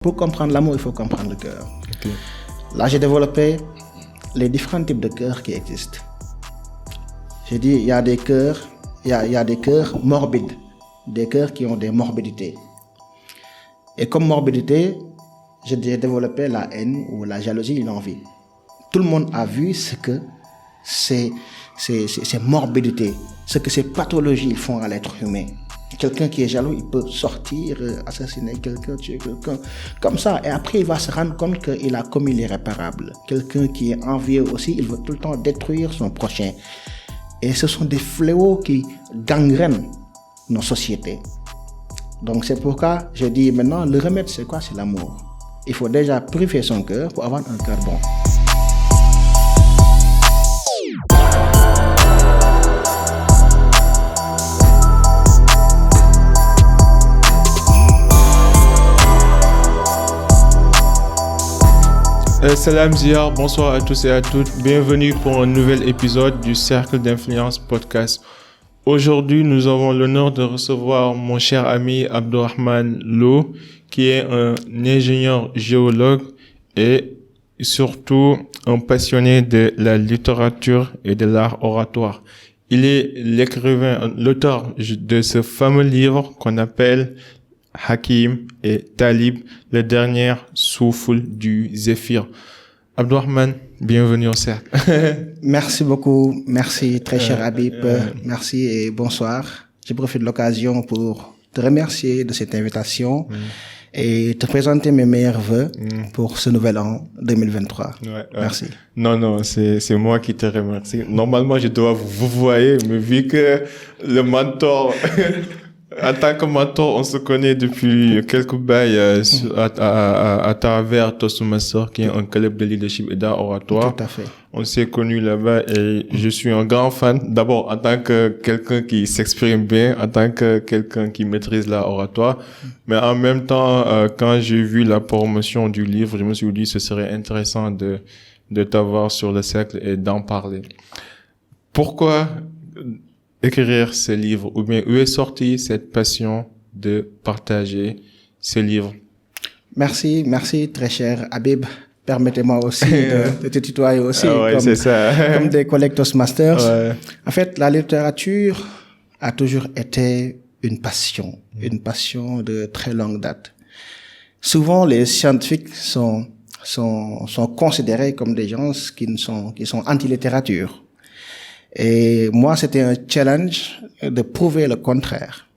Pour comprendre l'amour, il faut comprendre le cœur. Okay. Là, j'ai développé les différents types de cœurs qui existent. J'ai dit, il y a des cœurs, il y a des cœurs morbides, des cœurs qui ont des morbidités. Et comme morbidité, j'ai développé la haine ou la jalousie et l'envie. Tout le monde a vu ce que ces morbidités, ce que ces pathologies font à l'être humain. Quelqu'un qui est jaloux, il peut sortir, assassiner quelqu'un, tuer quelqu'un, comme ça. Et après, il va se rendre compte qu'il a commis l'irréparable. Quelqu'un qui est envieux aussi, il veut tout le temps détruire son prochain. Et ce sont des fléaux qui gangrènent nos sociétés. Donc c'est pourquoi je dis maintenant, le remède c'est quoi? C'est l'amour. Il faut déjà purifier son cœur pour avoir un cœur bon. Salam Ziyar, bonsoir à tous et à toutes. Bienvenue pour un nouvel épisode du Cercle d'Influence Podcast. Aujourd'hui, nous avons l'honneur de recevoir mon cher ami Abdourahmane Lo, qui est un ingénieur géologue et surtout un passionné de la littérature et de l'art oratoire. Il est l'écrivain, l'auteur de ce fameux livre qu'on appelle Hakim et Talib, le dernier souffle du Zéphyr. Abdourahmane, bienvenue au cercle. Merci beaucoup, merci très cher Habib, merci et bonsoir. Je profite de l'occasion pour te remercier de cette invitation et te présenter mes meilleurs vœux pour ce nouvel an 2023. Merci. Non, c'est moi qui te remercie. Normalement, je dois vous voyer, mais vu que le mentor... En tant que mentor, on se connaît depuis quelques bails à travers Toastmasters, qui est un club de leadership et d'art oratoire. Tout à fait. On s'est connus là-bas et je suis un grand fan. D'abord, en tant que quelqu'un qui s'exprime bien, en tant que quelqu'un qui maîtrise l'art oratoire. Mais en même temps, quand j'ai vu la promotion du livre, je me suis dit que ce serait intéressant de t'avoir sur le cercle et d'en parler. Pourquoi écrire ce livre, ou bien où est sortie cette passion de partager ce livre? Merci très cher Habib. Permettez-moi aussi de te tutoyer aussi, c'est ça. Comme des collègues Toastmasters. Ouais. En fait, la littérature a toujours été une passion de très longue date. Souvent, les scientifiques sont considérés comme des gens qui sont anti-littérature. Et moi, c'était un challenge de prouver le contraire.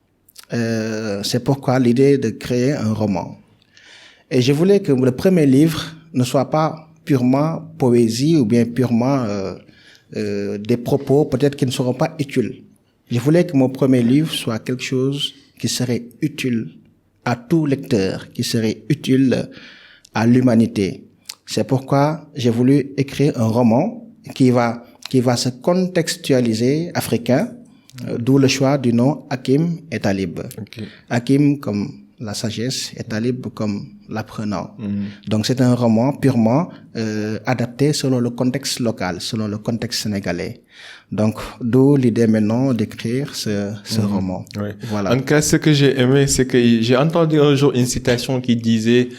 C'est pourquoi l'idée de créer un roman. Et je voulais que le premier livre ne soit pas purement poésie ou bien purement des propos peut-être qui ne seront pas utiles. Je voulais que mon premier livre soit quelque chose qui serait utile à tout lecteur, qui serait utile à l'humanité. C'est pourquoi j'ai voulu écrire un roman qui va se contextualiser africain, d'où le choix du nom Hakim et Talib. Okay. Hakim comme la sagesse et Talib comme l'apprenant. Donc c'est un roman purement adapté selon le contexte local, selon le contexte sénégalais. Donc d'où l'idée maintenant d'écrire ce roman. Ouais. Voilà. En tout cas, ce que j'ai aimé, c'est que j'ai entendu un jour une citation qui disait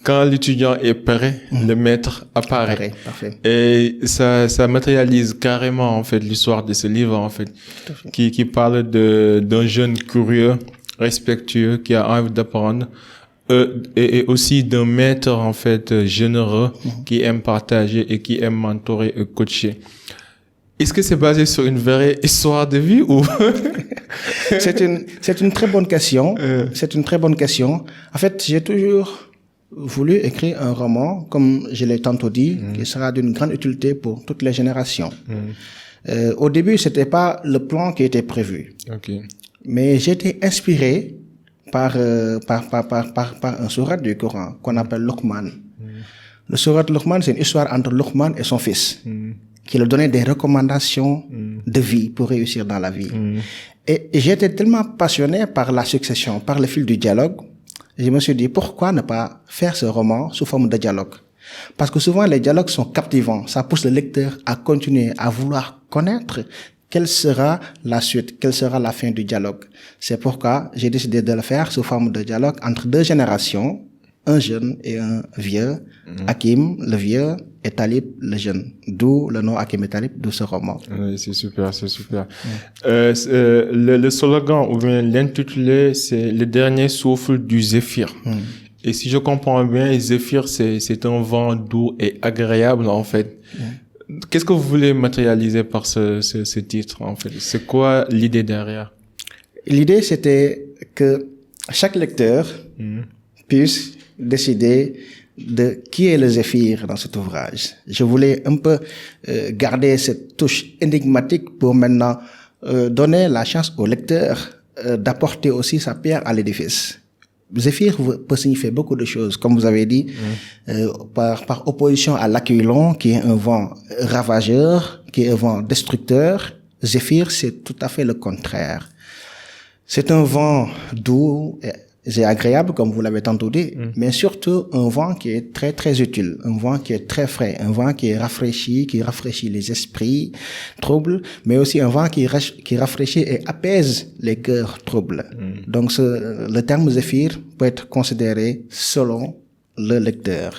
quand l'étudiant est prêt, le maître apparaît. Parfait. Et ça matérialise carrément, en fait, l'histoire de ce livre, en fait, qui parle d'un jeune curieux, respectueux, qui a envie d'apprendre, et aussi d'un maître, en fait, généreux, qui aime partager et qui aime mentorer et coacher. Est-ce que c'est basé sur une vraie histoire de vie ou? C'est une très bonne question. C'est une très bonne question. En fait, j'ai toujours voulu écrire un roman, comme je l'ai tantôt dit, qui sera d'une grande utilité pour toutes les générations. Au début, c'était pas le plan qui était prévu. Okay. Mais j'ai été inspiré par un sourate du Coran qu'on appelle Luqman. Le sourate Luqman, c'est une histoire entre Luqman et son fils, qui lui donnait des recommandations de vie pour réussir dans la vie. Et j'étais tellement passionné par la succession, par le fil du dialogue. Je me suis dit, pourquoi ne pas faire ce roman sous forme de dialogue? Parce que souvent, les dialogues sont captivants. Ça pousse le lecteur à continuer, à vouloir connaître quelle sera la suite, quelle sera la fin du dialogue. C'est pourquoi j'ai décidé de le faire sous forme de dialogue entre deux générations un jeune et un vieux, Hakim, le vieux, et Talib, le jeune. D'où le nom Hakim et Talib, d'où ce roman. Oui, c'est super. Le slogan, ou bien l'intitulé, c'est le dernier souffle du Zéphyr. Et si je comprends bien, Zéphyr, c'est un vent doux et agréable, en fait. Qu'est-ce que vous voulez matérialiser par ce titre, en fait? C'est quoi l'idée derrière? L'idée, c'était que chaque lecteur puisse décider de qui est le Zéphyr dans cet ouvrage. Je voulais un peu garder cette touche énigmatique pour maintenant donner la chance au lecteur d'apporter aussi sa pierre à l'édifice. Zéphyr peut signifier beaucoup de choses, comme vous avez dit, par opposition à l'aquilon, qui est un vent ravageur, qui est un vent destructeur. Zéphyr, c'est tout à fait le contraire. C'est un vent doux et agréable, comme vous l'avez tantôt dit, mais surtout un vent qui est très, très utile, un vent qui est très frais, un vent qui rafraîchit les esprits troubles, mais aussi un vent qui rafraîchit et apaise les cœurs troubles. Donc, le terme Zéphyr peut être considéré selon le lecteur.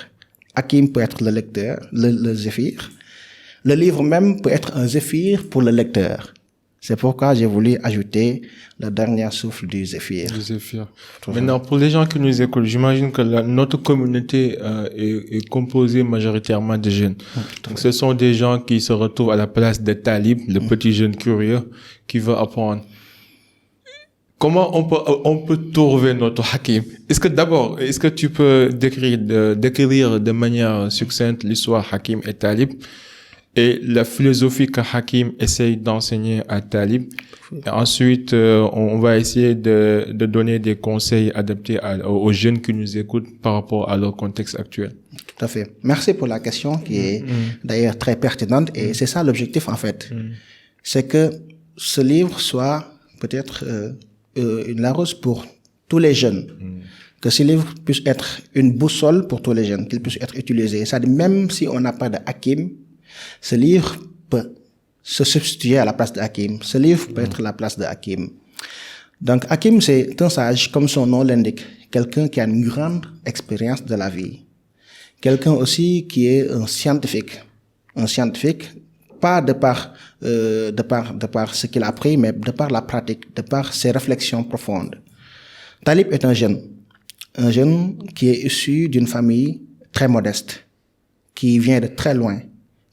Hakim peut être le lecteur, le Zéphyr. Le livre même peut être un Zéphyr pour le lecteur. C'est pourquoi j'ai voulu ajouter le dernier souffle du Zéphyr. Du Zéphyr. Maintenant, pour les gens qui nous écoutent, j'imagine que notre communauté est composée majoritairement de jeunes. Donc, ce sont des gens qui se retrouvent à la place de Talib, le petit jeune curieux qui veut apprendre. Comment on peut trouver notre Hakim? Est-ce que tu peux décrire de manière succincte l'histoire Hakim et Talib? Et la philosophie que Hakim essaye d'enseigner à Talib. Et ensuite, on va essayer de donner des conseils adaptés aux jeunes qui nous écoutent par rapport à leur contexte actuel. Tout à fait. Merci pour la question qui est d'ailleurs très pertinente. Et c'est ça l'objectif, en fait. C'est que ce livre soit peut-être une Larousse pour tous les jeunes. Que ce livre puisse être une boussole pour tous les jeunes, qu'il puisse être utilisé. C'est-à-dire, même si on n'a pas de Hakim, ce livre peut se substituer à la place de Hakim. Ce livre peut être la place de Hakim. Donc, Hakim, c'est un sage, comme son nom l'indique. Quelqu'un qui a une grande expérience de la vie. Quelqu'un aussi qui est un scientifique. Un scientifique, pas de par ce qu'il a appris, mais de par la pratique, de par ses réflexions profondes. Talib est un jeune qui est issu d'une famille très modeste, qui vient de très loin,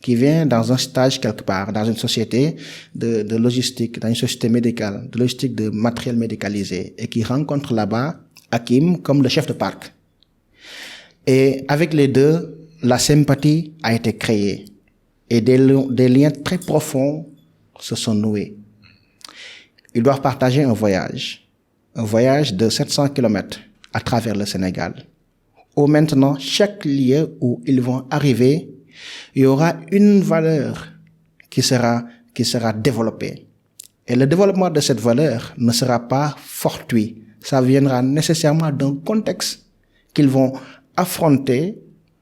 qui vient dans un stage quelque part, dans une société de logistique, dans une société médicale, de logistique de matériel médicalisé, et qui rencontre là-bas Hakim comme le chef de parc. Et avec les deux, la sympathie a été créée, et des liens très profonds se sont noués. Ils doivent partager un voyage de 700 kilomètres à travers le Sénégal. Où maintenant, chaque lieu où ils vont arriver, il y aura une valeur qui sera développée. Et le développement de cette valeur ne sera pas fortuit. Ça viendra nécessairement d'un contexte qu'ils vont affronter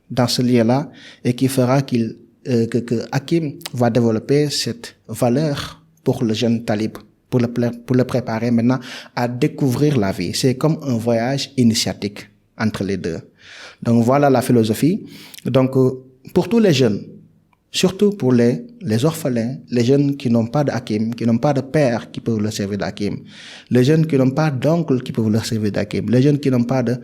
dans ce lieu-là et qui fera que Hakim va développer cette valeur pour le jeune Talib, pour le préparer maintenant à découvrir la vie. C'est comme un voyage initiatique entre les deux. Donc voilà la philosophie. Donc pour tous les jeunes, surtout pour les orphelins, les jeunes qui n'ont pas de Hakim, qui n'ont pas de père qui peuvent leur servir d'Hakim, les jeunes qui n'ont pas d'oncle qui peuvent leur servir d'Hakim, les jeunes qui n'ont pas de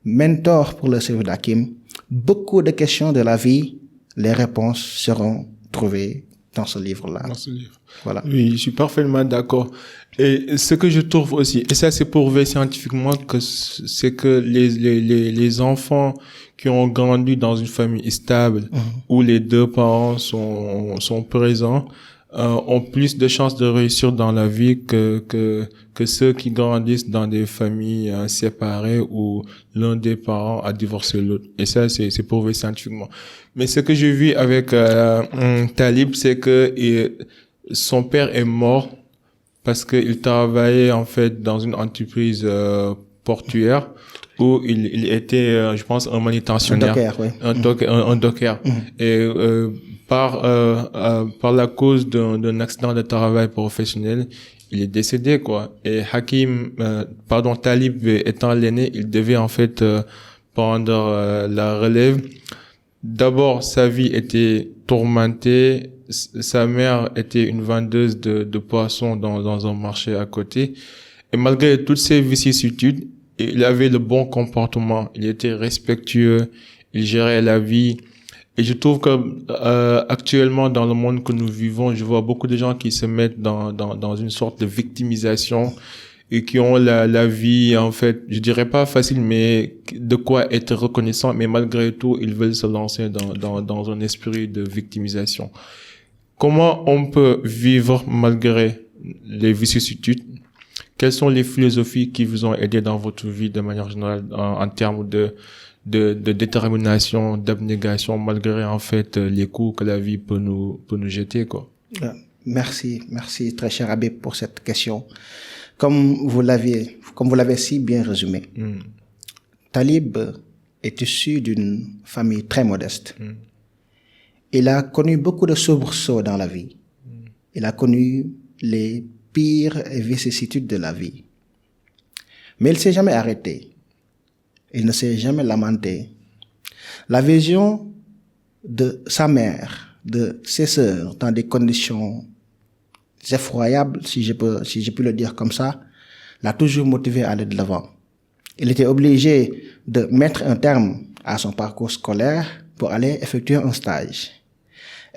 mentor pour leur servir d'Hakim, beaucoup de questions de la vie, les réponses seront trouvées dans ce livre-là. Dans ce livre. Voilà. Oui, je suis parfaitement d'accord. Et ce que je trouve aussi, et ça c'est prouvé scientifiquement, c'est que les enfants qui ont grandi dans une famille stable, où les deux parents sont présents, ont plus de chances de réussir dans la vie que ceux qui grandissent dans des familles séparées où l'un des parents a divorcé l'autre. Et ça, c'est prouvé scientifiquement. Mais ce que j'ai vu avec Talib, c'est que son père est mort parce qu'il travaillait en fait dans une entreprise portuaire où il était, je pense, un manutentionnaire. Un docker, oui. Un docker. Et par la cause d'un accident de travail professionnel, il est décédé, quoi. Et Talib étant l'aîné, il devait en fait prendre la relève. D'abord, sa vie était tourmentée. Sa mère était une vendeuse de poissons dans un marché à côté. Et malgré toutes ces vicissitudes, il avait le bon comportement. Il était respectueux. Il gérait la vie. Et je trouve que actuellement, dans le monde que nous vivons, je vois beaucoup de gens qui se mettent dans une sorte de victimisation et qui ont la vie, en fait, je dirais pas facile, mais de quoi être reconnaissant. Mais malgré tout, ils veulent se lancer dans un esprit de victimisation. Comment on peut vivre malgré les vicissitudes? Quelles sont les philosophies qui vous ont aidé dans votre vie de manière générale en termes de détermination, d'abnégation, malgré en fait les coups que la vie peut nous jeter, quoi? Merci très cher Habib pour cette question. Comme vous l'avez si bien résumé, Talib est issu d'une famille très modeste. Il a connu beaucoup de soubresauts dans la vie. Il a connu les pires vicissitudes de la vie. Mais il ne s'est jamais arrêté. Il ne s'est jamais lamenté. La vision de sa mère, de ses sœurs, dans des conditions effroyables, si j'ai pu le dire comme ça, l'a toujours motivé à aller de l'avant. Il était obligé de mettre un terme à son parcours scolaire pour aller effectuer un stage.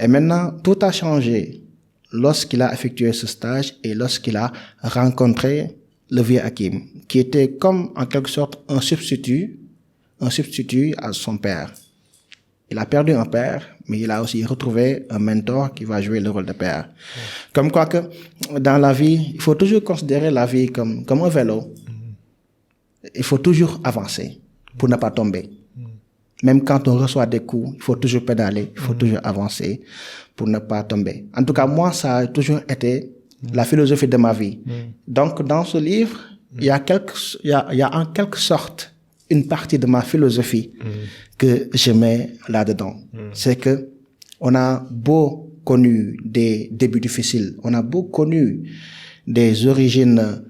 Et maintenant, tout a changé lorsqu'il a effectué ce stage et lorsqu'il a rencontré le vieux Hakim, qui était comme en quelque sorte un substitut à son père. Il a perdu un père, mais il a aussi retrouvé un mentor qui va jouer le rôle de père. Comme quoi que dans la vie, il faut toujours considérer la vie comme un vélo. Il faut toujours avancer pour ne pas tomber. Même quand on reçoit des coups, il faut toujours pédaler, il faut toujours avancer pour ne pas tomber. En tout cas, moi, ça a toujours été la philosophie de ma vie. Donc, dans ce livre, il y a en quelque sorte une partie de ma philosophie que je mets là-dedans. C'est que on a beau connu des débuts difficiles, on a beau connu des origines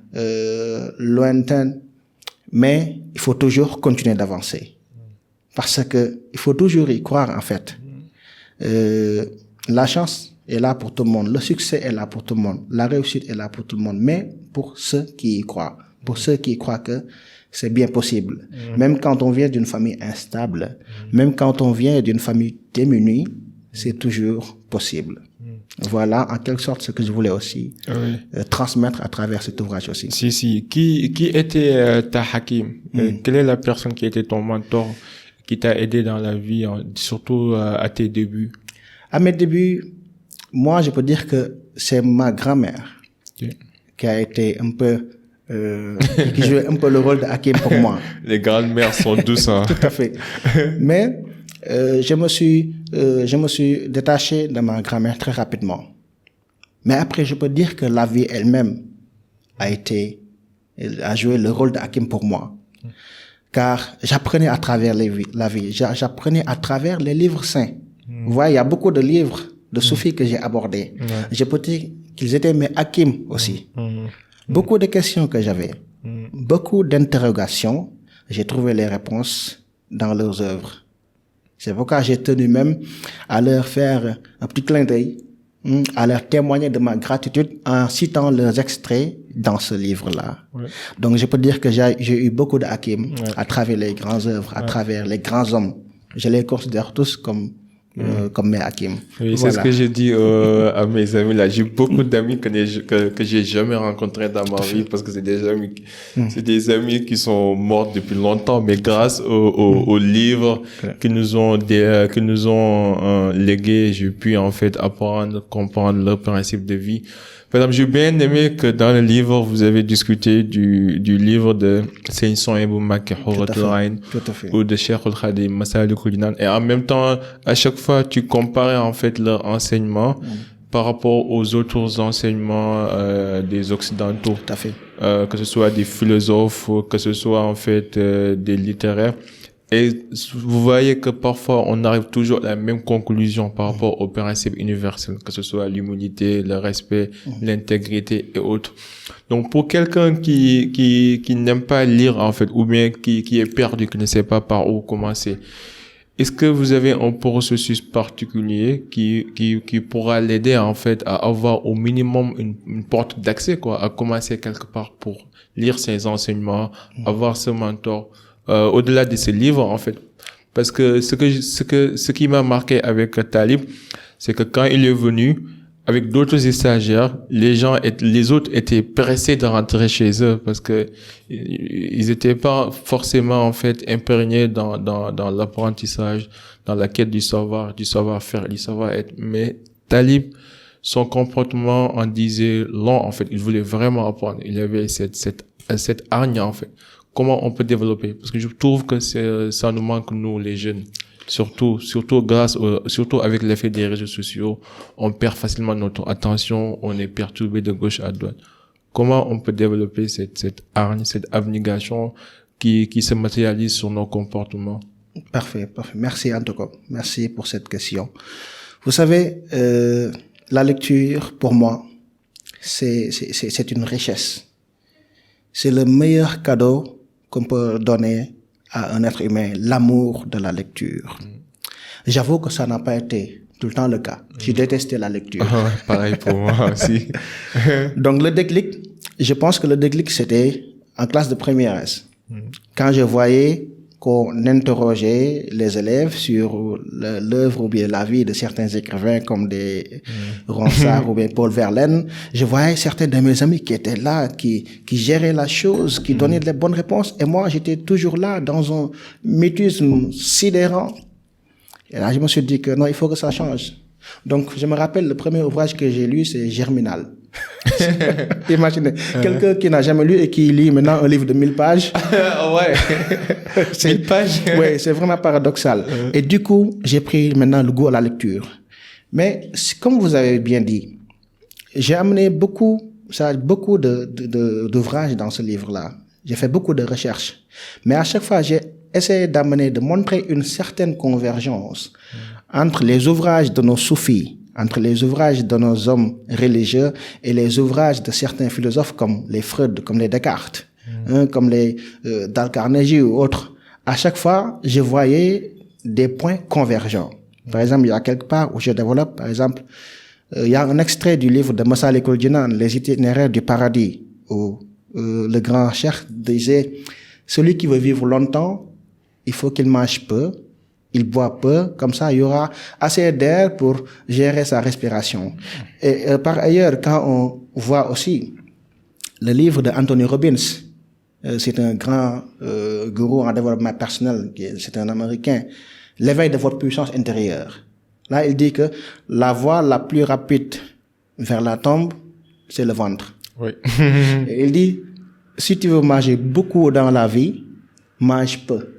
lointaines, mais il faut toujours continuer d'avancer. Parce que il faut toujours y croire, en fait. La chance est là pour tout le monde, le succès est là pour tout le monde, la réussite est là pour tout le monde, mais pour ceux qui y croient, pour ceux qui croient que c'est bien possible. Même quand on vient d'une famille instable, même quand on vient d'une famille démunie, c'est toujours possible. Voilà, en quelque sorte, ce que je voulais aussi transmettre à travers cet ouvrage aussi. Si. Qui était ta Hakim? Quelle est la personne qui était ton mentor, qui t'a aidé dans la vie, surtout à tes débuts? À mes débuts, moi, je peux dire que c'est ma grand-mère qui a été un peu qui jouait un peu le rôle de Hakim pour moi. Les grandes-mères sont douces, hein. Tout à fait. Mais je me suis détaché de ma grand-mère très rapidement. Mais après, je peux dire que la vie elle-même a joué le rôle de Hakim pour moi. Car j'apprenais à travers la vie, j'apprenais à travers les livres saints. Vous voyez, il y a beaucoup de livres de soufis que j'ai abordés. Je peux dire qu'ils étaient mes Hakim aussi. Beaucoup de questions que j'avais, beaucoup d'interrogations, j'ai trouvé les réponses dans leurs œuvres. C'est pourquoi j'ai tenu même à leur faire un petit clin d'œil, à leur témoigner de ma gratitude en citant leurs extraits dans ce livre-là. Donc je peux dire que j'ai eu beaucoup de Hakim à travers les grandes œuvres, à travers les grands hommes. Je les considère tous comme mes Hakim. Oui, voilà. C'est ce que j'ai dit à mes amis là. J'ai beaucoup d'amis que j'ai jamais rencontrés dans ma vie parce que c'est des amis qui sont morts depuis longtemps, mais grâce aux livres qui nous ont légués, j'ai pu en fait apprendre, comprendre leurs principes de vie. Par exemple, j'ai bien aimé que dans le livre, vous avez discuté du livre de Seigne Souhaïbou Mbacké Houratul Ayn ou de Cheikh Al Khadim Massalikul Jinan. Et en même temps, à chaque fois, tu comparais en fait leur enseignement par rapport aux autres enseignements des Occidentaux. Tout à fait. Que ce soit des philosophes, que ce soit en fait des littéraires. Et vous voyez que parfois, on arrive toujours à la même conclusion par rapport aux principes universels, que ce soit l'humilité, le respect, l'intégrité et autres. Donc, pour quelqu'un qui n'aime pas lire, en fait, ou bien qui est perdu, qui ne sait pas par où commencer, est-ce que vous avez un processus particulier qui pourra l'aider, en fait, à avoir au minimum une porte d'accès, quoi, à commencer quelque part pour lire ses enseignements, avoir ce mentor, au-delà de ces livres, en fait. Parce que ce qui m'a marqué avec Talib, c'est que quand il est venu, avec d'autres stagiaires, les autres étaient pressés de rentrer chez eux parce que ils étaient pas forcément, en fait, imprégnés dans l'apprentissage, dans la quête du savoir-faire, du savoir-être. Mais Talib, son comportement en disait long, en fait. Il voulait vraiment apprendre. Il avait cette hargne, en fait. Comment on peut développer? Parce que je trouve que ça nous manque, nous, les jeunes. Surtout surtout avec l'effet des réseaux sociaux, on perd facilement notre attention, on est perturbé de gauche à droite. Comment on peut développer cette hargne, cette abnégation qui se matérialise sur nos comportements? Parfait. Merci Antoine. Merci pour cette question. Vous savez, la lecture, pour moi, c'est une richesse. C'est le meilleur cadeau qu'on peut donner à un être humain, l'amour de la lecture. J'avoue que ça n'a pas été tout le temps le cas. J'ai détesté la lecture. Pareil pour moi aussi. Donc le déclic, je pense que le déclic c'était en classe de première S. Quand je voyais qu'on interrogeait les élèves sur l'œuvre ou bien la vie de certains écrivains comme des Ronsard ou bien Paul Verlaine, je voyais certains de mes amis qui étaient là, qui géraient la chose, qui donnaient les bonnes réponses, et moi j'étais toujours là dans un mutisme sidérant. Et là je me suis dit que non, il faut que ça change. Donc je me rappelle, le premier ouvrage que j'ai lu, c'est Germinal. Imaginez, quelqu'un qui n'a jamais lu et qui lit maintenant un livre de 1000 pages. Ouais. 1000 pages. Ouais, c'est vraiment paradoxal. Et du coup, j'ai pris maintenant le goût à la lecture. Mais comme vous avez bien dit, j'ai amené beaucoup d'ouvrages dans ce livre-là. J'ai fait beaucoup de recherches. Mais à chaque fois, j'ai essayé de montrer une certaine convergence entre les ouvrages de nos soufis, entre les ouvrages de nos hommes religieux et les ouvrages de certains philosophes comme les Freud, comme les Descartes, comme les Dale Carnegie ou autres. À chaque fois, je voyais des points convergents. Par exemple, il y a quelque part où je développe, par exemple, il y a un extrait du livre de Masalikul Jinan, Les itinéraires du paradis, où le grand cheikh disait, celui qui veut vivre longtemps, il faut qu'il mange peu, il boit peu, comme ça il y aura assez d'air pour gérer sa respiration. Et par ailleurs, quand on voit aussi le livre de Anthony Robbins, c'est un grand gourou en développement personnel, c'est un Américain, l'éveil de votre puissance intérieure. Là, il dit que la voie la plus rapide vers la tombe, c'est le ventre. Oui. Et il dit, si tu veux manger beaucoup dans la vie, mange peu.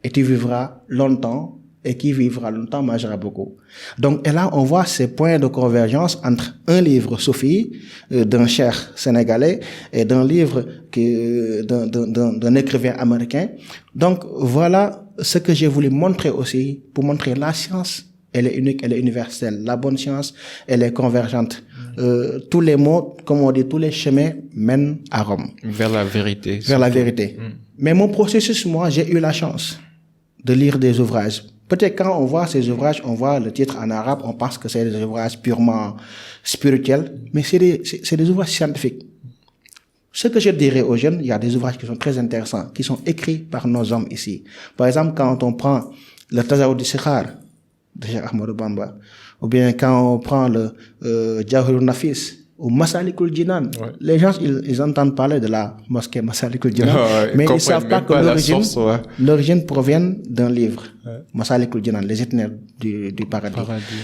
Et tu vivras longtemps, et qui vivra longtemps mangera beaucoup. Donc, et là, on voit ces points de convergence entre un livre soufi d'un cheikh sénégalais et d'un livre d'un écrivain américain. Donc, voilà ce que j'ai voulu montrer aussi, pour montrer la science, elle est unique, elle est universelle. La bonne science, elle est convergente. Tous les mots, comme on dit, tous les chemins mènent à Rome. Vers la vérité. Vers la vérité. Mais mon processus, moi, j'ai eu la chance de lire des ouvrages. Peut-être quand on voit ces ouvrages, on voit le titre en arabe, on pense que c'est des ouvrages purement spirituels, mais c'est des ouvrages scientifiques. Ce que je dirais aux jeunes, il y a des ouvrages qui sont très intéressants, qui sont écrits par nos hommes ici. Par exemple, quand on prend le Tazawud al-Sikhar de Cheikh Ahmadou Bamba, ou bien quand on prend le Jawahirun Nafis, ou Masalikul Jinan. Ouais. Les gens, ils entendent parler de la mosquée Masalikul Jinan, mais ils ne savent pas que l'origine provient d'un livre, Masalikul Jinan, les itinéraires du paradis.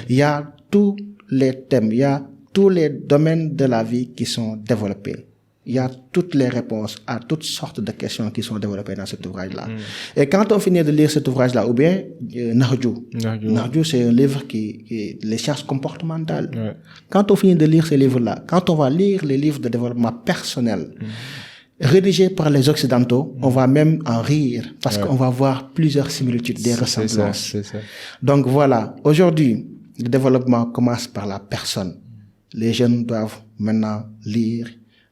Il y a tous les thèmes, il y a tous les domaines de la vie qui sont développés. Il y a toutes les réponses à toutes sortes de questions qui sont développées dans cet ouvrage-là. Et quand on finit de lire cet ouvrage-là, ou bien Nahju, c'est un livre qui les sciences comportementales. Ouais. Quand on finit de lire ces livres-là, quand on va lire les livres de développement personnel, rédigé par les Occidentaux, on va même en rire parce qu'on va voir plusieurs similitudes, des ressemblances. C'est ça. Donc voilà, aujourd'hui, le développement commence par la personne. Les jeunes doivent maintenant lire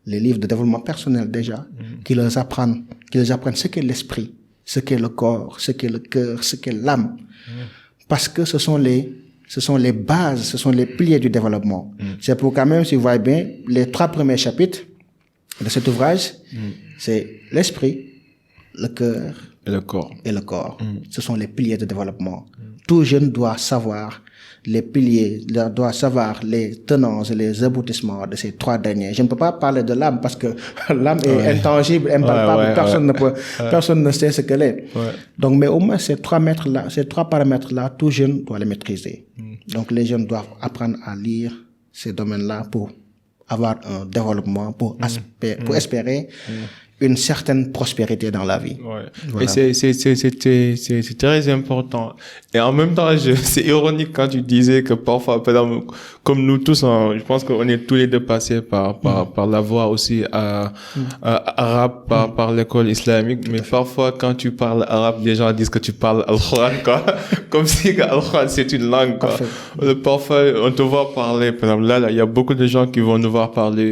les livres de développement personnel déjà, qui leur apprennent ce qu'est l'esprit, ce qu'est le corps, ce qu'est le cœur, ce qu'est l'âme. Parce que ce sont les bases, ce sont les piliers du développement. C'est pour quand même, si vous voyez bien, les 3 premiers chapitres de cet ouvrage, c'est l'esprit, le cœur et le corps. Ce sont les piliers de développement. Tout jeune doit savoir les piliers, doit savoir les tenants et les aboutissements de ces 3 derniers. Je ne peux pas parler de l'âme parce que l'âme est intangible, impalpable, personne ne sait ce qu'elle est. Donc, mais au moins ces 3 paramètres-là, tout jeune doit les maîtriser. Donc, les jeunes doivent apprendre à lire ces domaines-là pour avoir un développement, pour espérer une certaine prospérité dans la vie. Voilà. Et c'est très important. Et en même temps, c'est ironique quand tu disais que parfois, par exemple, comme nous tous, je pense qu'on est tous les deux passés par la voie aussi arabe, par l'école islamique. Mais parfois, quand tu parles arabe, les gens disent que tu parles al-Quran, quoi. Comme si al-Quran, c'est une langue, quoi. Parfois, on te voit parler, par exemple, là, il y a beaucoup de gens qui vont nous voir parler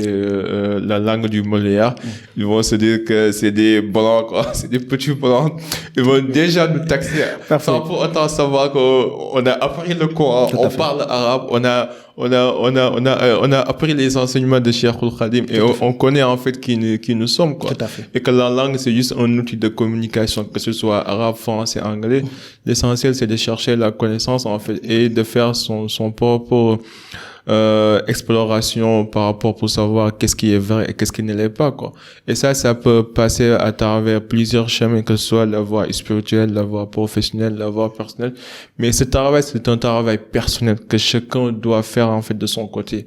la langue du Molière. Ils vont se dire que c'est des blancs, quoi. C'est des petits blancs. Ils vont déjà nous taxer. Sans pour autant savoir qu'on a appris le Coran, on parle arabe, on a appris les enseignements de Cheikh Khadim et on connaît en fait qui nous sommes, quoi. Tout à fait. Et que la langue, c'est juste un outil de communication, que ce soit arabe, français, anglais. L'essentiel, c'est de chercher la connaissance, en fait, et de faire son propre exploration par rapport pour savoir qu'est-ce qui est vrai et qu'est-ce qui ne l'est pas, quoi. Et ça peut passer à travers plusieurs chemins, que ce soit la voie spirituelle, la voie professionnelle, la voie personnelle. Mais ce travail, c'est un travail personnel que chacun doit faire, en fait, de son côté.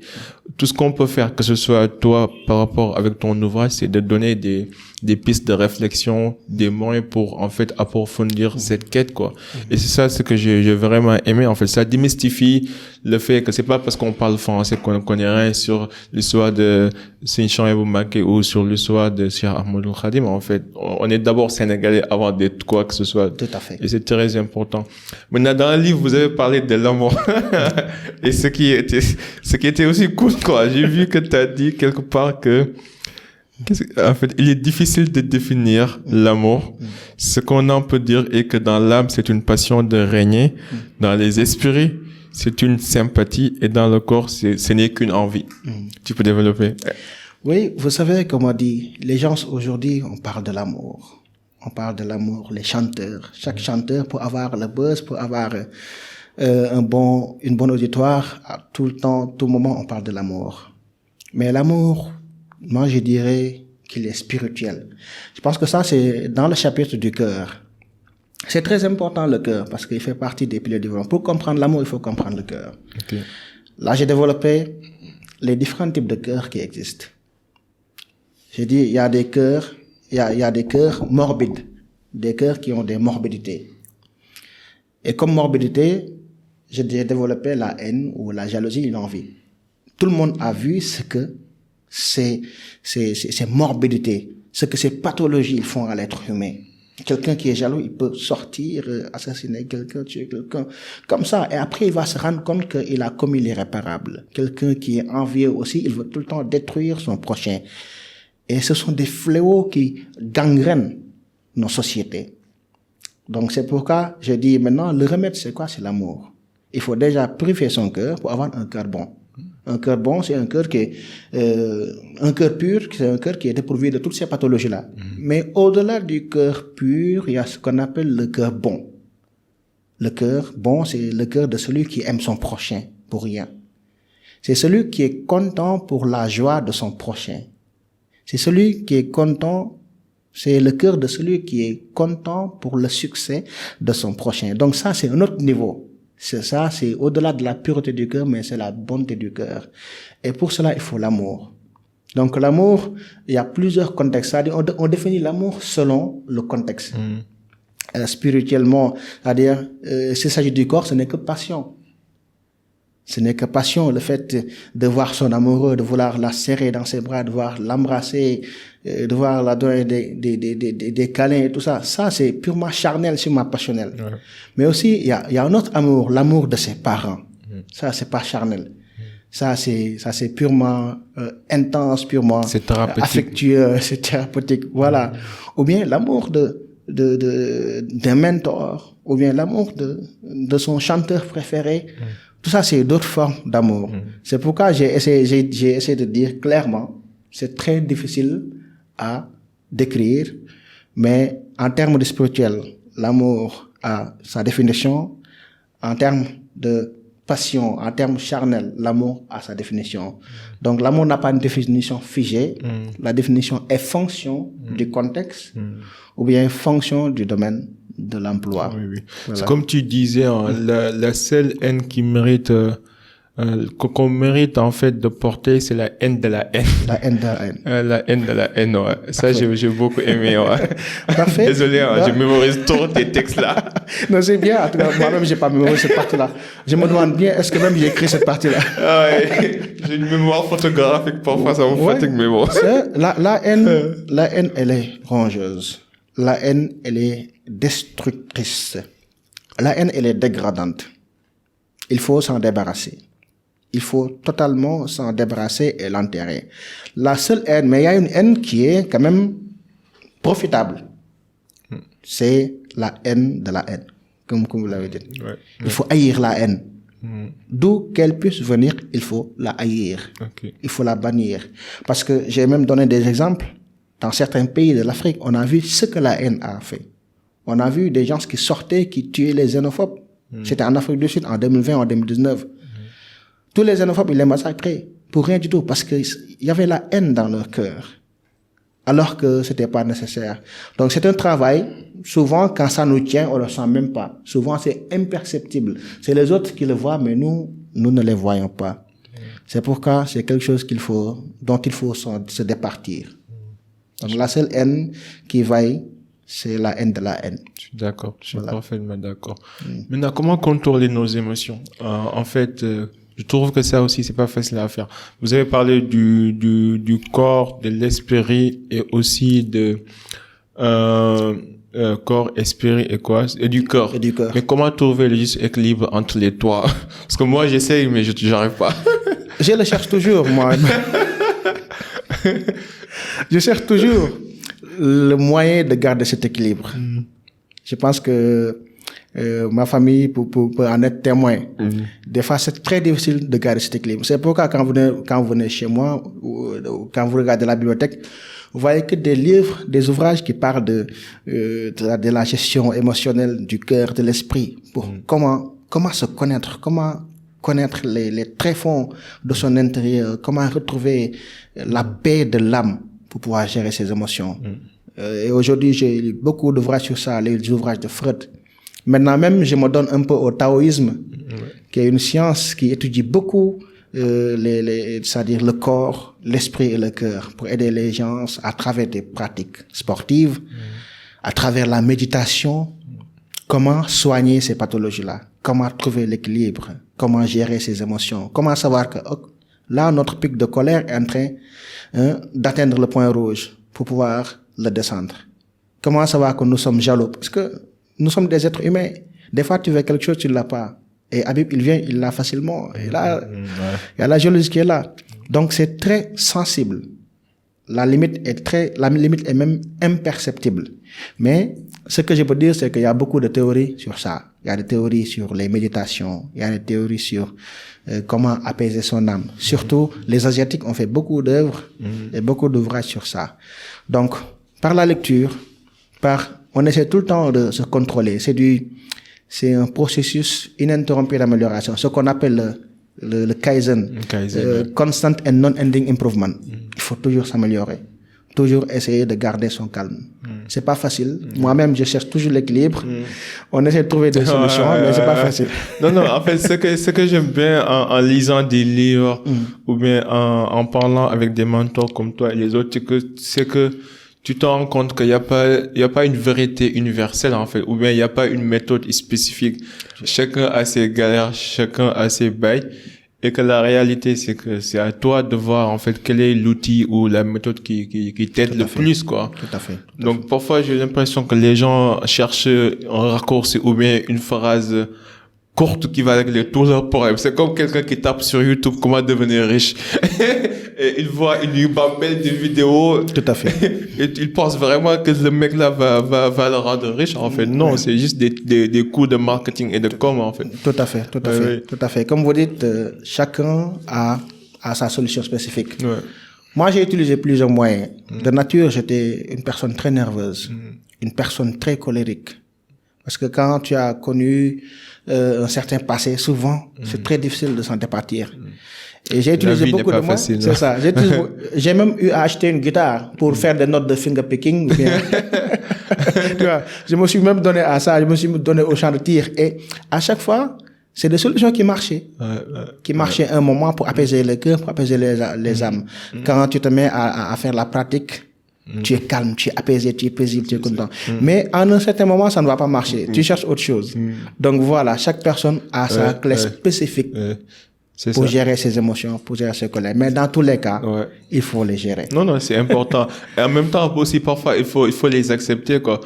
Tout ce qu'on peut faire, que ce soit toi par rapport avec ton ouvrage, c'est de donner des pistes de réflexion, des moyens pour, en fait, approfondir cette quête, quoi. Et c'est ça, ce que j'ai vraiment aimé, en fait. Ça démystifie le fait que c'est pas parce qu'on parle français qu'on connaît rien sur l'histoire de Sinchan Ebou Maké ou sur l'histoire de Cheikh Ahmadou Khadim. En fait, on est d'abord sénégalais avant d'être quoi que ce soit. Tout à fait. Et c'est très important. Maintenant, dans le livre, vous avez parlé de l'amour. Et ce qui était aussi cool, quoi. J'ai vu que tu as dit quelque part que en fait, il est difficile de définir l'amour. Ce qu'on en peut dire est que dans l'âme, c'est une passion de régner. Dans les esprits, c'est une sympathie. Et dans le corps, ce n'est qu'une envie. Tu peux développer? Oui, vous savez, comme on dit, les gens aujourd'hui, on parle de l'amour. On parle de l'amour, les chanteurs. Chaque chanteur, pour avoir le buzz, pour avoir une bonne auditoire, à tout le temps, tout moment, on parle de l'amour. Mais l'amour, moi, je dirais qu'il est spirituel. Je pense que ça, c'est dans le chapitre du cœur. C'est très important, le cœur, parce qu'il fait partie des piliers du développement. Pour comprendre l'amour, il faut comprendre le cœur. Okay. Là, j'ai développé les différents types de cœurs qui existent. J'ai dit, il y a des cœurs, il y a des cœurs morbides, des cœurs qui ont des morbidités. Et comme morbidité, j'ai développé la haine ou la jalousie et l'envie. Tout le monde a vu ce que ces morbidités, ce que ces pathologies font à l'être humain. Quelqu'un qui est jaloux, il peut sortir, assassiner quelqu'un, tuer quelqu'un, comme ça. Et après, il va se rendre compte qu'il a commis l'irréparable. Quelqu'un qui est envieux aussi, il veut tout le temps détruire son prochain. Et ce sont des fléaux qui gangrènent nos sociétés. Donc c'est pourquoi je dis maintenant, le remède c'est quoi? C'est l'amour. Il faut déjà purifier son cœur pour avoir un cœur bon. Un cœur bon, c'est un cœur qui est un cœur pur, c'est un cœur qui est dépourvu de toutes ces pathologies-là. Mais au-delà du cœur pur, il y a ce qu'on appelle le cœur bon. Le cœur bon, c'est le cœur de celui qui aime son prochain pour rien. C'est celui qui est content pour la joie de son prochain. C'est celui qui est content, c'est le cœur de celui qui est content pour le succès de son prochain. Donc ça, c'est un autre niveau. C'est ça, c'est au-delà de la pureté du cœur, mais c'est la bonté du cœur. Et pour cela, il faut l'amour. Donc l'amour, il y a plusieurs contextes. C'est-à-dire, on définit l'amour selon le contexte. Spirituellement, c'est-à-dire, s'il s'agit du corps, ce n'est que passion. Ce n'est que passion, le fait de voir son amoureux, de vouloir la serrer dans ses bras, de vouloir l'embrasser, de vouloir la donner des câlins et tout ça. Ça, c'est purement charnel, sûrement passionnel. Ouais. Mais aussi, il y a un autre amour, l'amour de ses parents. Ça, c'est pas charnel. Ça, c'est purement intense, purement affectueux, c'est thérapeutique. Voilà. Ou bien l'amour d'un mentor, ou bien l'amour de son chanteur préféré. Tout ça, c'est d'autres formes d'amour. C'est pourquoi j'ai essayé de dire clairement, c'est très difficile à décrire, mais en termes de spirituel, l'amour a sa définition. En termes de passion, en termes charnels, l'amour a sa définition. Donc, l'amour n'a pas une définition figée. La définition est fonction du contexte ou bien fonction du domaine de l'emploi. Oui, oui. Voilà. C'est comme tu disais, hein, la seule haine qui mérite, qu'on mérite en fait de porter, c'est la haine de la haine. La haine de la haine. La haine de la haine, ouais. Ça, j'ai beaucoup aimé, ouais. Parfait. Désolé, hein, je mémorise trop tes textes là. Non, c'est bien. En tout cas, moi-même, j'ai pas mémorisé cette partie-là. Je me demande bien, est-ce que même j'ai écrit cette partie-là? Ah ouais. J'ai une mémoire photographique, parfois ça me fatigue, mais bon. La haine, elle est rongeuse. La haine, elle est destructrice. La haine, elle est dégradante. Il faut s'en débarrasser. Il faut totalement s'en débarrasser et l'enterrer. La seule haine, mais il y a une haine qui est quand même profitable. C'est la haine de la haine, comme vous l'avez dit. Ouais. Il faut haïr la haine. D'où qu'elle puisse venir, il faut la haïr. Okay. Il faut la bannir. Parce que j'ai même donné des exemples. Dans certains pays de l'Afrique, on a vu ce que la haine a fait. On a vu des gens qui sortaient, qui tuaient les xénophobes. C'était en Afrique du Sud en 2020, en 2019. Tous les xénophobes, ils les massacraient. Pour rien du tout. Parce qu'il y avait la haine dans leur cœur. Alors que c'était pas nécessaire. Donc c'est un travail, souvent quand ça nous tient, on le sent même pas. Souvent c'est imperceptible. C'est les autres qui le voient, mais nous ne les voyons pas. C'est pourquoi c'est quelque chose dont il faut se départir. Donc la seule haine qui vaille, c'est la haine de la haine. Je suis d'accord, je suis parfaitement d'accord. Maintenant, comment contrôler nos émotions? En fait, je trouve que ça aussi, c'est pas facile à faire. Vous avez parlé du corps, de l'esprit et aussi de corps, esprit et quoi? Et du corps. Et du corps. Mais comment trouver le juste équilibre entre les trois? Parce que moi, j'essaye, mais j'arrive pas. Je le cherche toujours, moi. Je cherche toujours le moyen de garder cet équilibre. Je pense que ma famille peut en être témoin. Des fois, c'est très difficile de garder cet équilibre. C'est pourquoi quand vous venez chez moi, ou quand vous regardez la bibliothèque, vous voyez que des livres, des ouvrages qui parlent de la gestion émotionnelle du cœur, de l'esprit, pour comment se connaître, comment connaître les tréfonds de son intérieur, comment retrouver la paix de l'âme pour pouvoir gérer ses émotions. Et aujourd'hui, j'ai lu beaucoup d'ouvrages sur ça, les ouvrages de Freud. Maintenant même, je me donne un peu au taoïsme, qui est une science qui étudie beaucoup c'est-à-dire le corps, l'esprit et le cœur, pour aider les gens à travers des pratiques sportives, à travers la méditation, comment soigner ces pathologies-là, comment trouver l'équilibre, comment gérer ses émotions, comment savoir que là, notre pic de colère est en train d'atteindre le point rouge pour pouvoir le descendre. Comment savoir que nous sommes jaloux? Parce que nous sommes des êtres humains. Des fois, tu veux quelque chose, tu ne l'as pas. Et Habib, il vient, il l'a facilement. Et là, il y a la jalousie qui est là. Donc, c'est très sensible. La limite est même imperceptible. Mais, ce que je peux dire, c'est qu'il y a beaucoup de théories sur ça. Il y a des théories sur les méditations. Il y a des théories sur comment apaiser son âme. Surtout, les Asiatiques ont fait beaucoup d'œuvres et beaucoup d'ouvrages sur ça. Donc, par la lecture, on essaie tout le temps de se contrôler. C'est un processus ininterrompu d'amélioration. Ce qu'on appelle le Kaizen. Constant and non-ending improvement. Il faut toujours s'améliorer. Toujours essayer de garder son calme. C'est pas facile. Moi-même, je cherche toujours l'équilibre. On essaie de trouver des solutions, mais c'est pas facile. Non, en fait, ce que j'aime bien en lisant des livres ou bien en parlant avec des mentors comme toi et les autres, c'est que tu te rends compte qu'il y a pas une vérité universelle, en fait, ou bien il n'y a pas une méthode spécifique. Chacun a ses galères, chacun a ses bails. Et que la réalité, c'est que c'est à toi de voir, en fait, quel est l'outil ou la méthode qui t'aide le plus, quoi. Tout à fait. Donc, parfois, j'ai l'impression que les gens cherchent un raccourci ou bien une phrase courte qui va régler tous leurs problèmes. C'est comme quelqu'un qui tape sur YouTube comment devenir riche. Et il voit une bambelle de vidéos. Tout à fait. Et il pense vraiment que le mec là va le rendre riche. En fait, non, c'est juste des coups de marketing et de com, en fait. Tout à fait. Tout à fait. Comme vous dites, chacun a sa solution spécifique. Ouais. Moi, j'ai utilisé plusieurs moyens. De nature, j'étais une personne très nerveuse, une personne très colérique. Parce que quand tu as connu un certain passé, souvent, c'est très difficile de s'en départir. Et j'ai utilisé beaucoup de moyens. C'est ça. J'ai même eu à acheter une guitare pour faire des notes de fingerpicking. Tu vois, je me suis même donné à ça. Je me suis donné au champ de tir. Et à chaque fois, c'est des solutions qui marchaient. Qui marchaient un moment pour apaiser le cœur, pour apaiser les âmes. Quand tu te mets à faire la pratique, tu es calme, tu es apaisé, tu es paisible, tu es content. Mais à un certain moment, ça ne va pas marcher. Tu cherches autre chose. Donc voilà, chaque personne a sa clé spécifique pour gérer ses émotions, pour gérer ses colères. Mais dans tous les cas, il faut les gérer. Non, c'est important. Et en même temps, aussi, parfois, il faut les accepter, quoi.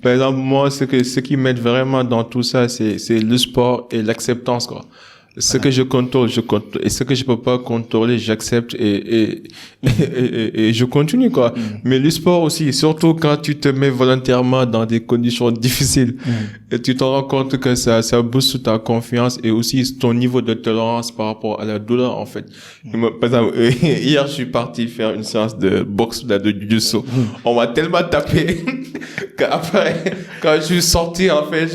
Par exemple, moi, ce qui m'aide vraiment dans tout ça, c'est le sport et l'acceptance, quoi. Ce que je contrôle, et ce que je peux pas contrôler, j'accepte et je continue, quoi. Mais le sport aussi, surtout quand tu te mets volontairement dans des conditions difficiles, et tu te rends compte que ça booste ta confiance et aussi ton niveau de tolérance par rapport à la douleur, en fait. Par exemple, hier, je suis parti faire une séance de boxe, de jiu-jitsu. On m'a tellement tapé qu'après, quand je suis sorti, en fait,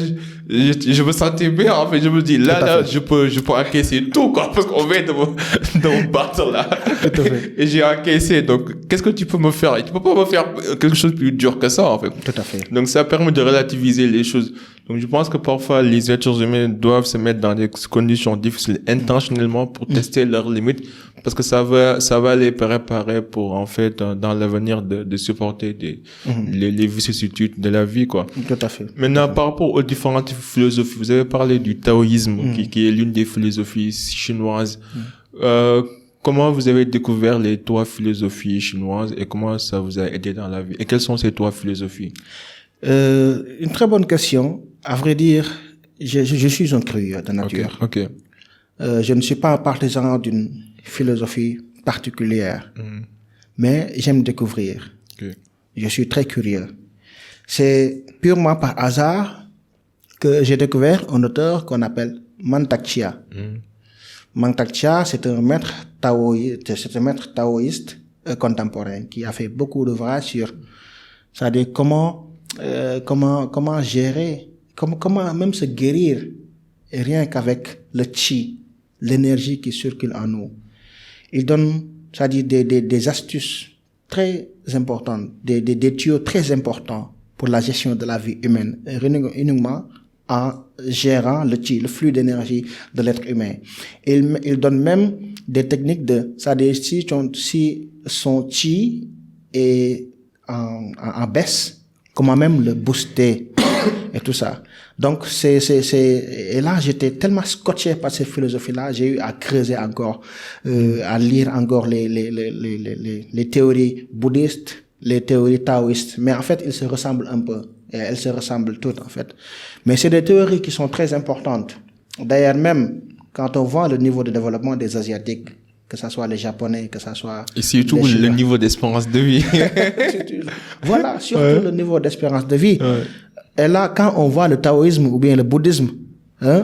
je me sentais bien, en fait. Je me dis, là, je peux encaisser tout, quoi, parce qu'on vient de me battre, là. Tout à fait. Et j'ai encaissé. Donc, qu'est-ce que tu peux me faire? Tu peux pas me faire quelque chose de plus dur que ça, en fait. Tout à fait. Donc, ça permet de relativiser les choses. Donc, je pense que parfois, les êtres humains doivent se mettre dans des conditions difficiles intentionnellement pour tester leurs limites, parce que ça va les préparer pour, en fait, dans l'avenir de supporter les vicissitudes de la vie, quoi. Tout à fait. Maintenant, par rapport aux différentes philosophies, vous avez parlé du taoïsme, qui est l'une des philosophies chinoises. Comment vous avez découvert les 3 philosophies chinoises et comment ça vous a aidé dans la vie? Et quelles sont ces 3 philosophies? Une très bonne question. À vrai dire, je suis un curieux de nature. Okay. Je ne suis pas un partisan d'une philosophie particulière, mais j'aime découvrir. Okay. Je suis très curieux. C'est purement par hasard que j'ai découvert un auteur qu'on appelle Mantak Chia. Mantak Chia, c'est un maître taoïste contemporain qui a fait beaucoup d'ouvrages sur, c'est-à-dire comment gérer, comment même se guérir rien qu'avec le chi, l'énergie qui circule en nous. Il donne, c'est-à-dire des astuces très importantes, des tuyaux très importants pour la gestion de la vie humaine, uniquement en gérant le chi, le flux d'énergie de l'être humain. Il donne même des techniques c'est-à-dire si son chi est en baisse, comment même le booster et tout ça. Donc et là j'étais tellement scotché par cette philosophie-là, j'ai eu à creuser encore, à lire encore les théories bouddhistes, les théories taoïstes, mais en fait ils se ressemblent un peu. Et elles se ressemblent toutes, en fait. Mais c'est des théories qui sont très importantes. D'ailleurs, même quand on voit le niveau de développement des Asiatiques, que ce soit les Japonais, que ce soit... Et surtout le niveau d'espérance de vie. Voilà, surtout le niveau d'espérance de vie. Et là, quand on voit le taoïsme ou bien le bouddhisme,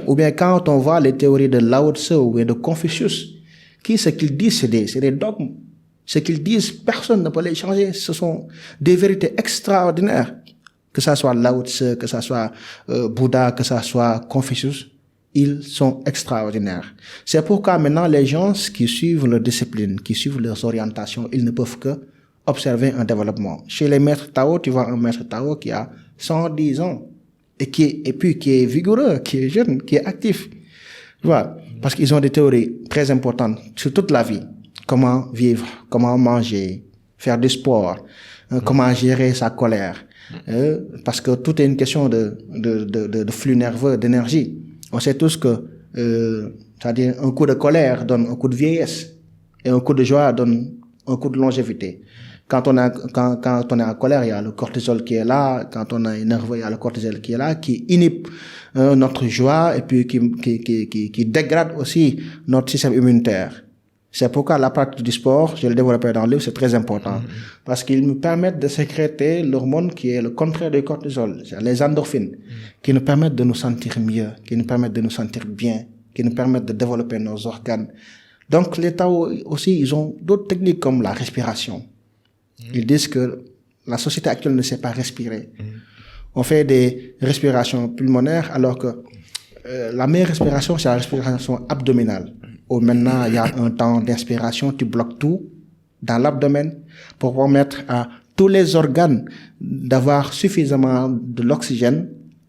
ou bien quand on voit les théories de Lao Tse ou bien de Confucius, ce qu'ils disent, c'est des dogmes. Ce qu'ils disent, personne ne peut les changer. Ce sont des vérités extraordinaires. Que ça soit Lao Tse, que ça soit Bouddha, que ça soit Confucius, ils sont extraordinaires. C'est pourquoi maintenant les gens qui suivent leur discipline, qui suivent leurs orientations, ils ne peuvent que observer un développement. Chez les maîtres Tao, tu vois un maître Tao qui a 110 ans et qui est vigoureux, qui est jeune, qui est actif. Tu vois, parce qu'ils ont des théories très importantes sur toute la vie. Comment vivre, comment manger, faire du sport, comment gérer sa colère. Parce que tout est une question de flux nerveux, d'énergie. On sait tous que C'est-à-dire, un coup de colère donne un coup de vieillesse. Et un coup de joie donne un coup de longévité. Quand on est en colère, il y a le cortisol qui est là. Quand on est énervé, il y a le cortisol qui est là, qui inhibe notre joie et puis qui dégrade aussi notre système immunitaire. C'est pourquoi la pratique du sport, je le développé dans le livre, c'est très important. Parce qu'ils nous permettent de sécréter l'hormone qui est le contraire du cortisol, les endorphines, qui nous permettent de nous sentir mieux, qui nous permettent de nous sentir bien, qui nous permettent de développer nos organes. Donc, les Tao aussi, ils ont d'autres techniques comme la respiration. Ils disent que la société actuelle ne sait pas respirer. On fait des respirations pulmonaires alors que la meilleure respiration, c'est la respiration abdominale. Où maintenant, il y a un temps d'inspiration, tu bloques tout dans l'abdomen pour permettre à tous les organes d'avoir suffisamment de l'oxygène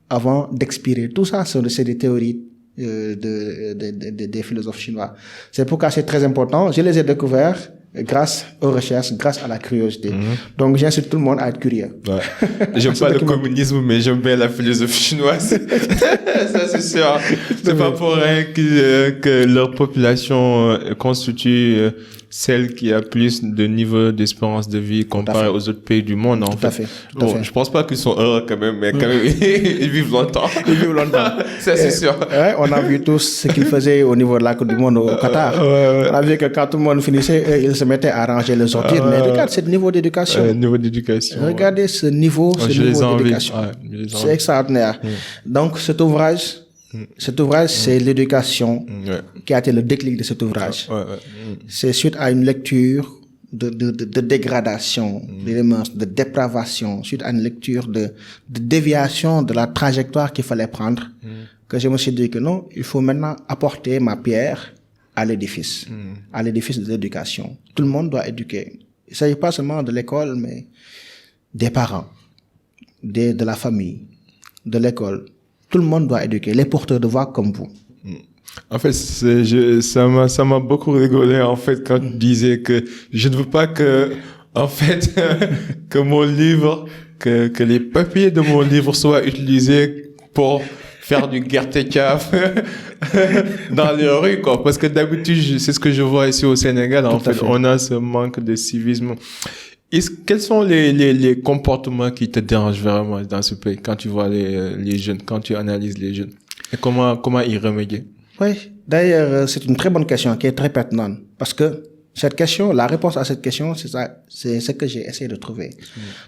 avant d'expirer. Tout ça, c'est des théories des philosophes chinois. C'est pourquoi c'est très important. Je les ai découverts grâce aux recherches, grâce à la curiosité. Donc, j'incite tout le monde à être curieux. Ouais. J'aime pas le communisme, mais j'aime bien la philosophie chinoise. Ça, c'est sûr. C'est pas pour rien que leur population constitue celle qui a plus de niveau d'espérance de vie comparé aux autres pays du monde, en fait. Tout à fait. Bon, je pense pas qu'ils sont heureux quand même, mais quand même, ils vivent longtemps. Ils vivent longtemps. Ça, c'est sûr. Ouais, on a vu tous ce qu'ils faisaient au niveau de la Coupe du Monde au Qatar. On a vu que quand tout le monde finissait, ils se mettaient à ranger les ordures. Mais regarde ce niveau d'éducation. Niveau d'éducation. Regardez ce niveau, d'éducation. C'est extraordinaire. Donc, cet ouvrage, c'est l'éducation qui a été le déclic de cet ouvrage. C'est suite à une lecture de dégradation, de dépravation, suite à une lecture de déviation de la trajectoire qu'il fallait prendre, que je me suis dit que non, il faut maintenant apporter ma pierre à l'édifice de l'éducation. Tout le monde doit éduquer. Il ne s'agit pas seulement de l'école, mais des parents, de la famille, de l'école. Tout le monde doit éduquer, les porteurs de voix comme vous. En fait, ça m'a beaucoup rigolé, en fait, quand tu disais que je ne veux pas que, en fait, que mon livre, que les papiers de mon livre soient utilisés pour faire du guerre-té-caf dans les rues, quoi. Parce que d'habitude, c'est ce que je vois ici au Sénégal, en fait. On a ce manque de civisme. Quels sont les comportements qui te dérangent vraiment dans ce pays quand tu vois les jeunes, quand tu analyses les jeunes? Et comment y remédier? Oui, d'ailleurs, c'est une très bonne question qui est très pertinente. Parce que cette question, la réponse à cette question, c'est ça, c'est ce que j'ai essayé de trouver.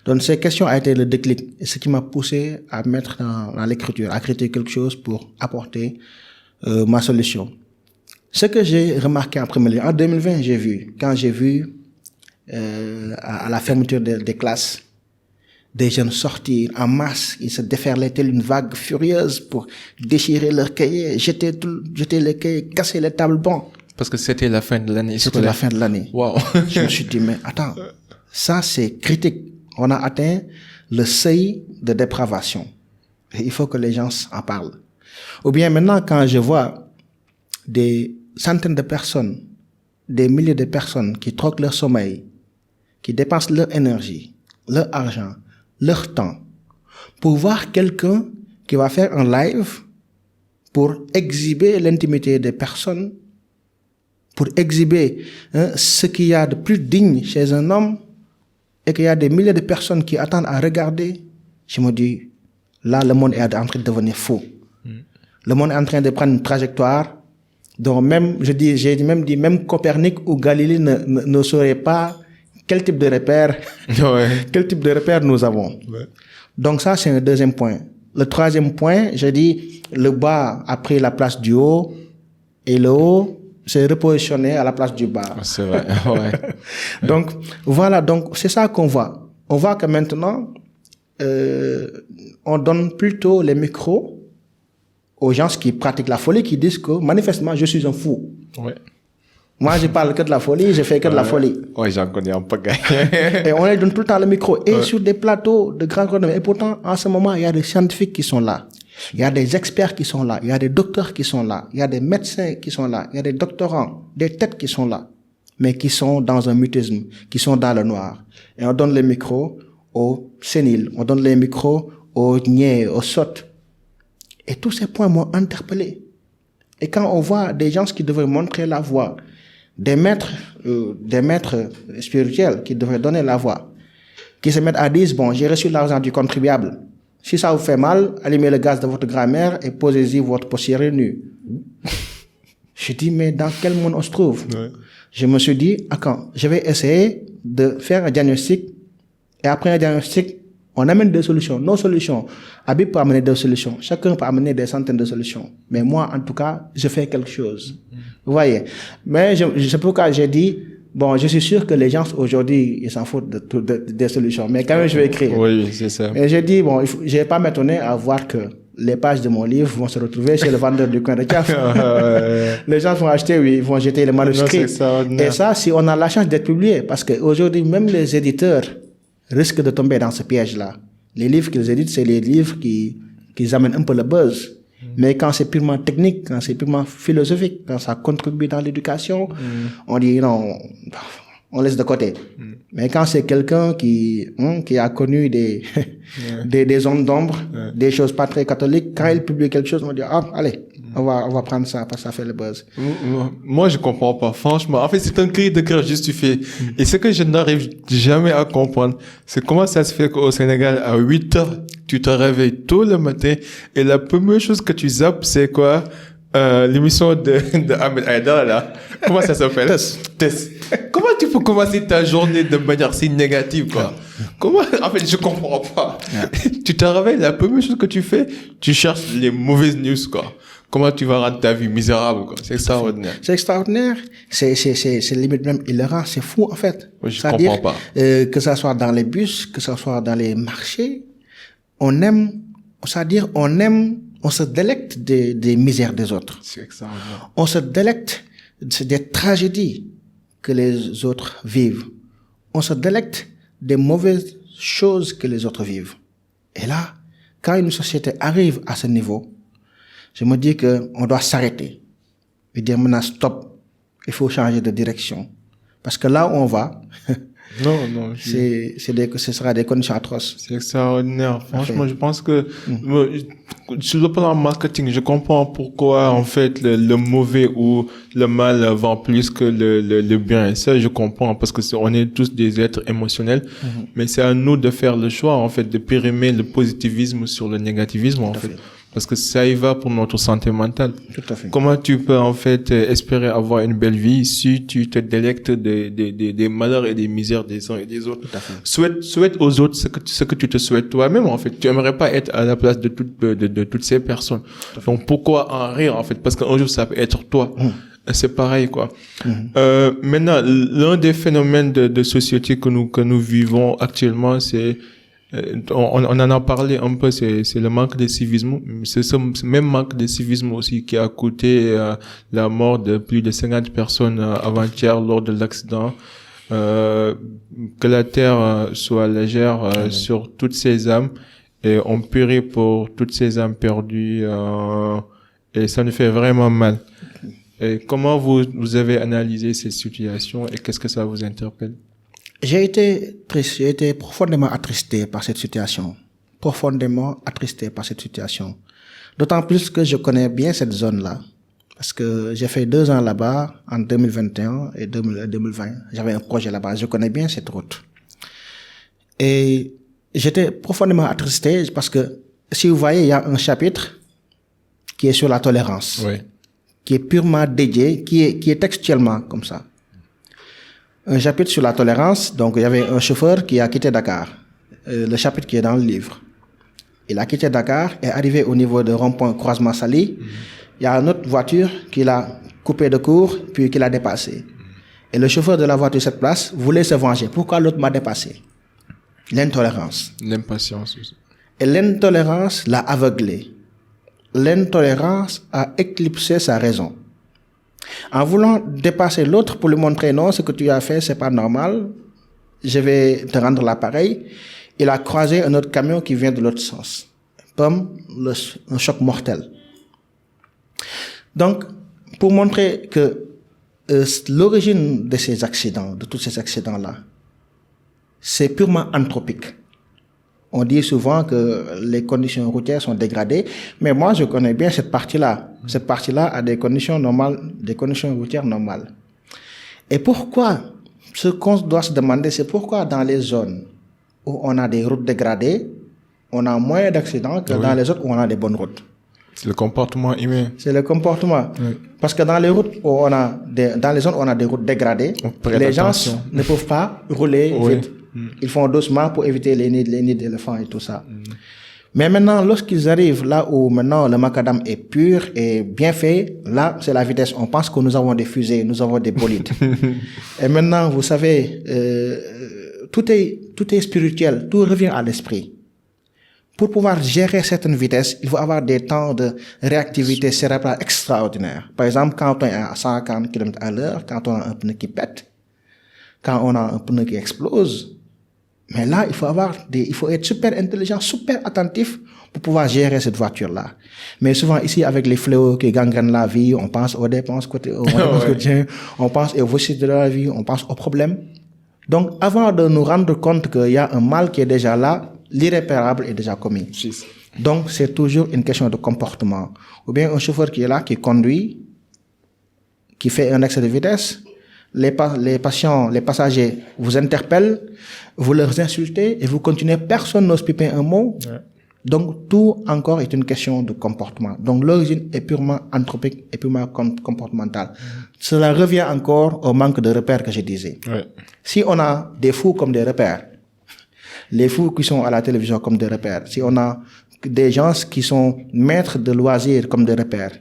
Donc, cette question a été le déclic. Et ce qui m'a poussé à mettre dans l'écriture, à créer quelque chose pour apporter ma solution. Ce que j'ai remarqué en premier lieu, en 2020, quand j'ai vu à la fermeture des classes, des jeunes sortir en masse, ils se déferlaient telle une vague furieuse pour déchirer leurs cahiers, jeter les cahiers, casser les tables bancs. Parce que c'était la fin de l'année. C'était la fin de l'année. Wow. Je me suis dit, mais attends, ça c'est critique. On a atteint le seuil de dépravation. Et il faut que les gens en parlent. Ou bien maintenant, quand je vois des centaines de personnes, des milliers de personnes qui troquent leur sommeil, qui dépensent leur énergie, leur argent, leur temps, pour voir quelqu'un qui va faire un live pour exhiber l'intimité des personnes, pour exhiber ce qu'il y a de plus digne chez un homme, et qu'il y a des milliers de personnes qui attendent à regarder, je me dis, là, le monde est en train de devenir fou. Le monde est en train de prendre une trajectoire dont même, j'ai même dit, même Copernic ou Galilée ne sauraient pas quel type de repère, quel type de repère nous avons. Ouais. Donc ça, c'est un deuxième point. Le troisième point, j'ai dit, le bas a pris la place du haut et le haut s'est repositionné à la place du bas. C'est vrai, ouais. Donc, voilà, donc c'est ça qu'on voit. On voit que maintenant, on donne plutôt les micros aux gens qui pratiquent la folie, qui disent que manifestement, je suis un fou. Ouais. Moi, je parle que de la folie, je fais que de la folie. Ouais, j'en connais un peu. Et on leur donne tout le temps le micro. Et sur des plateaux de grands renommée. Et pourtant, en ce moment, il y a des scientifiques qui sont là. Il y a des experts qui sont là. Il y a des docteurs qui sont là. Il y a des médecins qui sont là. Il y a des doctorants, des têtes qui sont là. Mais qui sont dans un mutisme, qui sont dans le noir. Et on donne les micros aux séniles. On donne les micros aux niais, aux sottes. Et tous ces points m'ont interpellé. Et quand on voit des gens qui devraient montrer la voie, des maîtres spirituels qui devraient donner la voie, qui se mettent à dire, bon, j'ai reçu l'argent du contribuable. Si ça vous fait mal, allumez le gaz de votre grand-mère et posez-y votre poussière nue. Je dis, mais dans quel monde on se trouve? Je me suis dit, je vais essayer de faire un diagnostic. Et après un diagnostic, on amène des solutions. Nos solutions. Habib peut amener des solutions. Chacun peut amener des centaines de solutions. Mais moi, en tout cas, je fais quelque chose. Vous voyez? Mais c'est pourquoi j'ai dit, bon, je suis sûr que les gens aujourd'hui, ils s'en foutent des solutions. Mais quand même, je vais écrire. Oui, c'est ça. Et j'ai dit, bon, je vais pas m'étonner à voir que les pages de mon livre vont se retrouver chez le vendeur du coin de caf. Les gens vont acheter, oui, ils vont jeter les manuscrits. Et ça, si on a la chance d'être publié, parce qu'aujourd'hui, même les éditeurs risquent de tomber dans ce piège-là. Les livres qu'ils éditent, c'est les livres qui amènent un peu le buzz. Mais quand c'est purement technique, quand c'est purement philosophique, quand ça contribue dans l'éducation, on dit non, on laisse de côté. Mais quand c'est quelqu'un qui a connu des zones d'ombre, des choses pas très catholiques, quand il publie quelque chose, on dit, allez, on va prendre ça parce que ça fait le buzz. Moi, je comprends pas, franchement. En fait, c'est un cri de cœur justifié. Et ce que je n'arrive jamais à comprendre, c'est comment ça se fait qu'au Sénégal, à 8 heures, tu te réveilles tôt le matin et la première chose que tu zappes, c'est quoi? L'émission de Ahmed Aïdar, là. Comment ça s'appelle? Test. Comment tu peux commencer ta journée de manière si négative, quoi? Comment? En fait, je comprends pas. Tu te réveilles, la première chose que tu fais, tu cherches les mauvaises news, quoi. Comment tu vas rendre ta vie misérable, quoi? C'est extraordinaire. C'est extraordinaire. C'est limite même hilarant. C'est fou, en fait. Oui, je comprends pas. Que ça soit dans les bus, que ça soit dans les marchés, on aime, c'est-à-dire, on se délecte des misères des autres. C'est extraordinaire. On se délecte des tragédies que les autres vivent. On se délecte des mauvaises choses que les autres vivent. Et là, quand une société arrive à ce niveau, je me dis que on doit s'arrêter et dire maintenant stop, il faut changer de direction. Parce que là où on va, ce sera des conditions atroces. C'est extraordinaire. Franchement, je pense que sur le plan marketing, je comprends pourquoi en fait le mauvais ou le mal vend plus que le bien. Et ça, je comprends parce que on est tous des êtres émotionnels, mais c'est à nous de faire le choix en fait de périmer le positivisme sur le négativisme en fait. Parce que ça y va pour notre santé mentale. Tout à fait. Comment tu peux, en fait, espérer avoir une belle vie si tu te délectes des malheurs et des misères des uns et des autres? Tout à fait. Souhaite aux autres ce que tu te souhaites toi-même, en fait. Tu aimerais pas être à la place de toutes ces personnes. Donc, pourquoi en rire, en fait? Parce qu'un jour, ça peut être toi. C'est pareil, quoi. Maintenant, l'un des phénomènes de société que nous vivons actuellement, c'est, on en a parlé un peu, c'est le manque de civisme. C'est ce même manque de civisme aussi qui a coûté la mort de plus de 50 personnes avant-hier lors de l'accident. Que la terre soit légère sur toutes ces âmes et on prie pour toutes ces âmes perdues et ça nous fait vraiment mal. Et comment vous avez analysé ces situations et qu'est-ce que ça vous interpelle? J'ai été triste, j'ai été profondément attristé par cette situation. Profondément attristé par cette situation. D'autant plus que je connais bien cette zone-là. Parce que j'ai fait 2 ans là-bas, en 2021 et 2020. J'avais un projet là-bas. Je connais bien cette route. Et j'étais profondément attristé parce que, si vous voyez, il y a un chapitre qui est sur la tolérance. Oui. Qui est purement dédié, qui est textuellement comme ça. Un chapitre sur la tolérance, donc il y avait un chauffeur qui a quitté Dakar, le chapitre qui est dans le livre. Il a quitté Dakar et est arrivé au niveau de rond-point croisement Sali. Il y a une autre voiture qui l'a coupé de court, puis qui l'a dépassé. Et le chauffeur de la voiture cette place voulait se venger. Pourquoi l'autre m'a dépassé? L'intolérance. L'impatience aussi. Et l'intolérance l'a aveuglé. L'intolérance a éclipsé sa raison. En voulant dépasser l'autre pour lui montrer non, ce que tu as fait, c'est pas normal, je vais te rendre l'appareil, il a croisé un autre camion qui vient de l'autre sens. Comme un choc mortel. Donc, pour montrer que l'origine de ces accidents, de tous ces accidents-là, c'est purement anthropique. On dit souvent que les conditions routières sont dégradées, mais moi, je connais bien cette partie-là. Cette partie-là a des conditions normales, des conditions routières normales. Et pourquoi? Ce qu'on doit se demander, c'est pourquoi dans les zones où on a des routes dégradées, on a moins d'accidents que dans les autres où on a des bonnes routes. C'est le comportement humain. C'est le comportement. Oui. Parce que dans les routes où on a dans les zones où on a des routes dégradées, les gens ne peuvent pas rouler vite. Ils font doucement pour éviter les nids d'éléphants et tout ça. Mais maintenant, lorsqu'ils arrivent là où maintenant le macadam est pur et bien fait, là, c'est la vitesse. On pense que nous avons des fusées, nous avons des bolides. Et maintenant, vous savez, tout est spirituel, tout revient à l'esprit. Pour pouvoir gérer certaines vitesses, il faut avoir des temps de réactivité cérébrale extraordinaires. Par exemple, quand on est à 140 km à l'heure, quand on a un pneu qui pète, quand on a un pneu qui explose, mais là, il faut être super intelligent, super attentif pour pouvoir gérer cette voiture-là. Mais souvent, ici, avec les fléaux qui gangrènent la vie, on pense aux dépenses quotidiennes, on pense aux vicissitudes de la vie, on pense aux problèmes. Donc, avant de nous rendre compte qu'il y a un mal qui est déjà là, l'irréparable est déjà commis. Donc, c'est toujours une question de comportement. Ou bien un chauffeur qui est là, qui conduit, qui fait un excès de vitesse, les passagers vous interpellent, vous leur insultez et vous continuez, personne n'ose piper un mot. Ouais. Donc, tout encore est une question de comportement. Donc, l'origine est purement anthropique et purement comportementale. Cela revient encore au manque de repères que je disais. Ouais. Si on a des fous comme des repères, les fous qui sont à la télévision comme des repères, si on a des gens qui sont maîtres de loisirs comme des repères,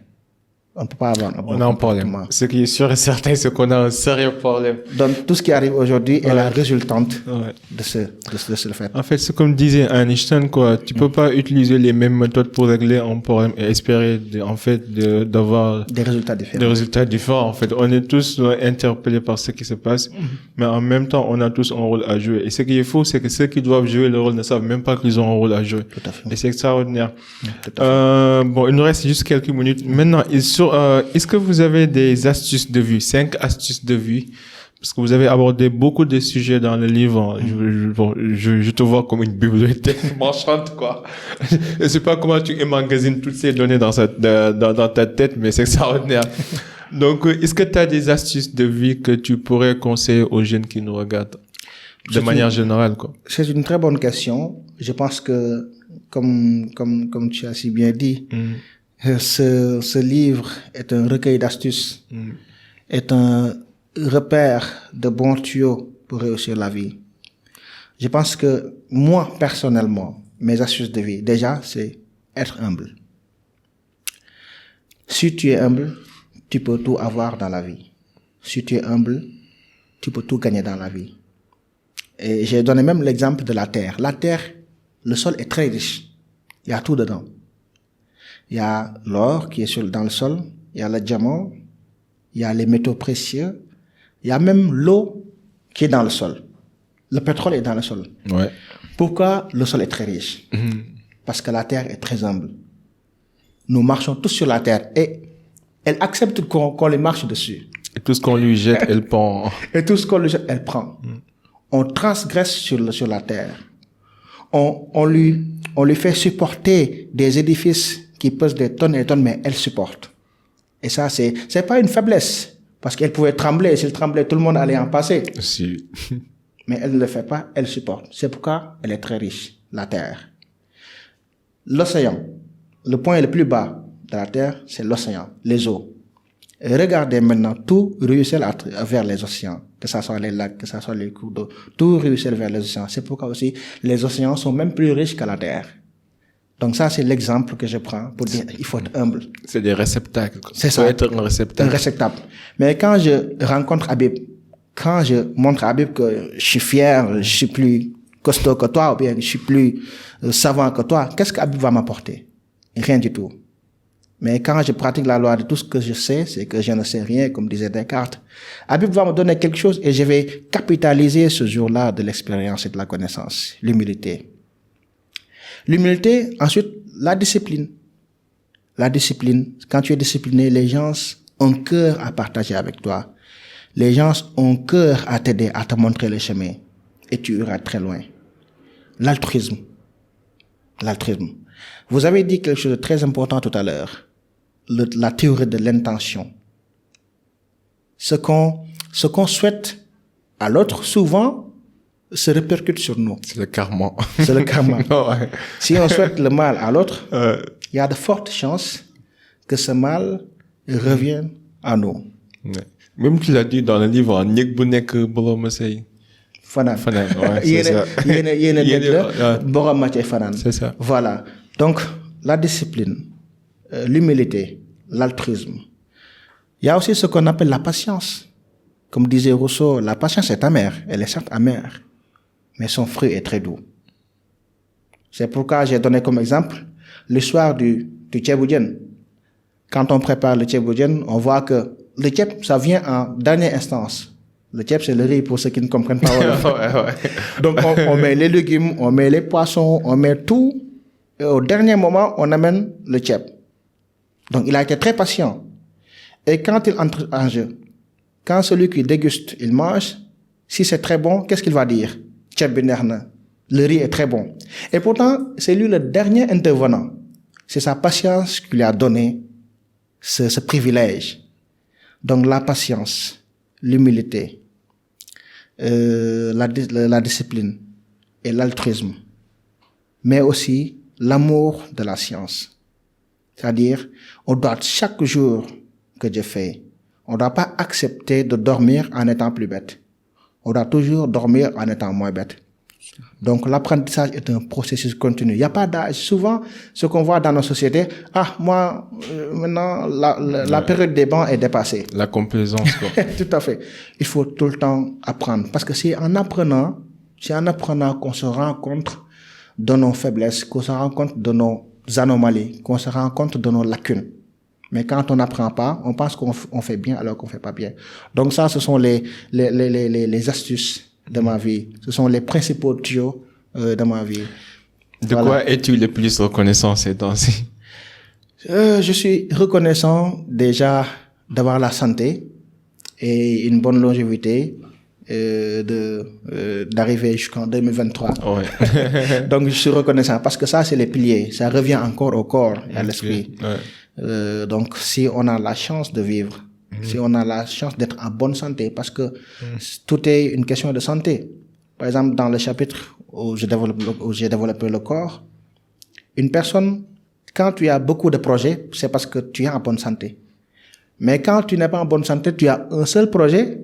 on ne peut pas avoir un bon comportement. Ce qui est sûr et certain, c'est qu'on a un sérieux problème. Donc, tout ce qui arrive aujourd'hui est la résultante de ce fait. En fait, c'est comme disait Einstein, quoi. Tu peux pas utiliser les mêmes méthodes pour régler un problème et espérer, d'avoir des résultats différents. En fait, on est tous interpellés par ce qui se passe, mais en même temps, on a tous un rôle à jouer. Et ce qui est faux, c'est que ceux qui doivent jouer le rôle ne savent même pas qu'ils ont un rôle à jouer. Tout à fait. Et c'est extraordinaire. Bon, il nous reste juste quelques minutes. Maintenant, est-ce que vous avez des astuces de vie, 5 astuces de vie? Parce que vous avez abordé beaucoup de sujets dans le livre. Je te vois comme une bibliothèque marchande, quoi. Je sais pas comment tu emmagasines toutes ces données dans ta tête, mais c'est extraordinaire. Donc, est-ce que tu as des astuces de vie que tu pourrais conseiller aux jeunes qui nous regardent? De manière générale, quoi. C'est une très bonne question. Je pense que, comme tu as si bien dit, ce livre est un recueil d'astuces, est un repère de bons tuyaux pour réussir la vie. Je pense que moi, personnellement, mes astuces de vie, déjà, c'est être humble. Si tu es humble, tu peux tout avoir dans la vie. Si tu es humble, tu peux tout gagner dans la vie. Et j'ai donné même l'exemple de la terre. La terre, le sol est très riche. Il y a tout dedans. Il y a l'or qui est dans le sol, il y a le diamant, il y a les métaux précieux, il y a même l'eau qui est dans le sol. Le pétrole est dans le sol. Ouais. Pourquoi le sol est très riche? Parce que la terre est très humble. Nous marchons tous sur la terre et elle accepte qu'on lui marche dessus. Et tout ce qu'on lui jette, elle prend. Et tout ce qu'on lui jette, elle prend. On transgresse sur la terre. On lui fait supporter des édifices qui pèsent des tonnes et des tonnes, mais elle supporte. Et ça, c'est pas une faiblesse. Parce qu'elle pouvait trembler, et s'il tremblait, tout le monde allait en passer. Si. Mais elle ne le fait pas, elle supporte. C'est pourquoi elle est très riche, la terre. L'océan. Le point le plus bas de la terre, c'est l'océan, les eaux. Et regardez maintenant, tout ruisselle vers les océans. Que ce soit les lacs, que ce soit les cours d'eau. Tout ruisselle vers les océans. C'est pourquoi aussi, les océans sont même plus riches que la terre. Donc ça, c'est l'exemple que je prends pour dire, il faut être humble. C'est des réceptacles. C'est ça. Être un réceptacle. Un réceptacle. Mais quand je rencontre Habib, quand je montre à Habib que je suis fier, je suis plus costaud que toi, ou bien je suis plus savant que toi, qu'est-ce qu'Habib va m'apporter? Rien du tout. Mais quand je pratique la loi de tout ce que je sais, c'est que je ne sais rien, comme disait Descartes. Habib va me donner quelque chose et je vais capitaliser ce jour-là de l'expérience et de la connaissance. L'humilité. L'humilité, ensuite, la discipline. La discipline, quand tu es discipliné, les gens ont cœur à partager avec toi. Les gens ont cœur à t'aider, à te montrer le chemin. Et tu iras très loin. L'altruisme. L'altruisme. Vous avez dit quelque chose de très important tout à l'heure. La théorie de l'intention. Ce qu'on souhaite à l'autre, souvent, se répercute sur nous. C'est le karma. C'est le karma. Ouais. Si on souhaite le mal à l'autre, il y a de fortes chances que ce mal revienne à nous. Ouais. Même tu l'as dit dans le livre, Nek Bunek Bolomosei. Fanan. Ouais, c'est ça. C'est ça. Voilà. Donc, la discipline, l'humilité, l'altruisme. Il y a aussi ce qu'on appelle la patience. Comme disait Rousseau, la patience est amère. Elle est certes amère, mais son fruit est très doux. C'est pourquoi j'ai donné comme exemple l'histoire du tchèboudjen. Quand on prépare le tchèboudjen, on voit que le tchèb, ça vient en dernière instance. Le tchèb, c'est le riz pour ceux qui ne comprennent pas. Ouais. Donc, on met les légumes, on met les poissons, on met tout. Et au dernier moment, on amène le tchèb. Donc, il a été très patient. Et quand il entre en jeu, quand celui qui déguste, il mange, si c'est très bon, qu'est-ce qu'il va dire? Tchèb binerna. Le riz est très bon. Et pourtant, c'est lui le dernier intervenant. C'est sa patience qui lui a donné ce privilège. Donc, la patience, l'humilité, la discipline et l'altruisme, mais aussi l'amour de la science. C'est-à-dire, on doit chaque jour que Dieu fait, on ne doit pas accepter de dormir en étant plus bête. On doit toujours dormir en étant moins bête. Donc, l'apprentissage est un processus continu. Il n'y a pas d'âge. Souvent, ce qu'on voit dans nos sociétés, maintenant, la période des bancs est dépassée. La complaisance, quoi. Tout à fait. Il faut tout le temps apprendre. Parce que c'est en apprenant qu'on se rend compte de nos faiblesses, qu'on se rend compte de nos anomalies, qu'on se rend compte de nos lacunes. Mais quand on n'apprend pas, on pense qu'on fait bien alors qu'on fait pas bien. Donc ça, ce sont les astuces de ma vie. Ce sont les principaux tuyaux de ma vie. De quoi es-tu le plus reconnaissant ces temps-ci? Je suis reconnaissant déjà d'avoir la santé et une bonne longévité, d'arriver jusqu'en 2023. Ouais. Donc je suis reconnaissant parce que ça, c'est les piliers. Ça revient encore au corps et à l'esprit. Ouais. Donc si on a la chance de vivre, si on a la chance d'être en bonne santé, parce que tout est une question de santé. Par exemple, dans le chapitre où j'ai développé le corps, une personne, quand tu as beaucoup de projets, c'est parce que tu es en bonne santé. Mais quand tu n'es pas en bonne santé, tu as un seul projet,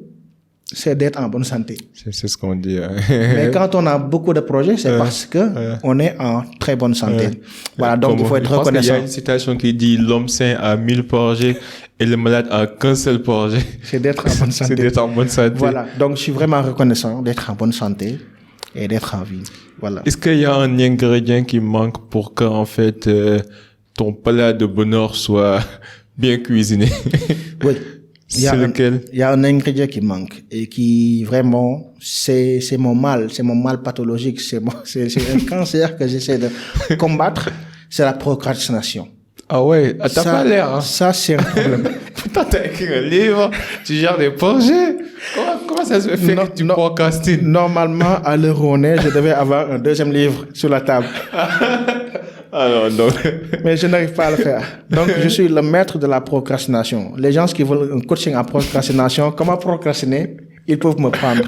c'est d'être en bonne santé. C'est ce qu'on dit. Mais quand on a beaucoup de projets, c'est parce que on est en très bonne santé. Voilà, donc il faut être reconnaissant. Il y a une citation qui dit l'homme sain a 1000 projets et le malade a qu'un seul projet. C'est d'être en bonne santé. C'est d'être en bonne santé. Voilà, donc je suis vraiment reconnaissant d'être en bonne santé et d'être en vie. Voilà. Est-ce qu'il y a un ingrédient qui manque pour que en fait ton plat de bonheur soit bien cuisiné? Oui. C'est lequel? Il y a un ingrédient qui manque et qui vraiment, c'est mon mal pathologique, c'est un cancer que j'essaie de combattre, c'est la procrastination. Ah ouais, t'as pas l'air, hein. Ça, c'est un problème. Putain, t'as écrit un livre, tu gères des projets. Comment ça se fait que tu procrastines? Normalement, à l'heure où on est, je devais avoir un deuxième livre sur la table. Alors, donc. Mais je n'arrive pas à le faire. Donc, je suis le maître de la procrastination. Les gens qui veulent un coaching en procrastination, comment procrastiner, ils peuvent me prendre.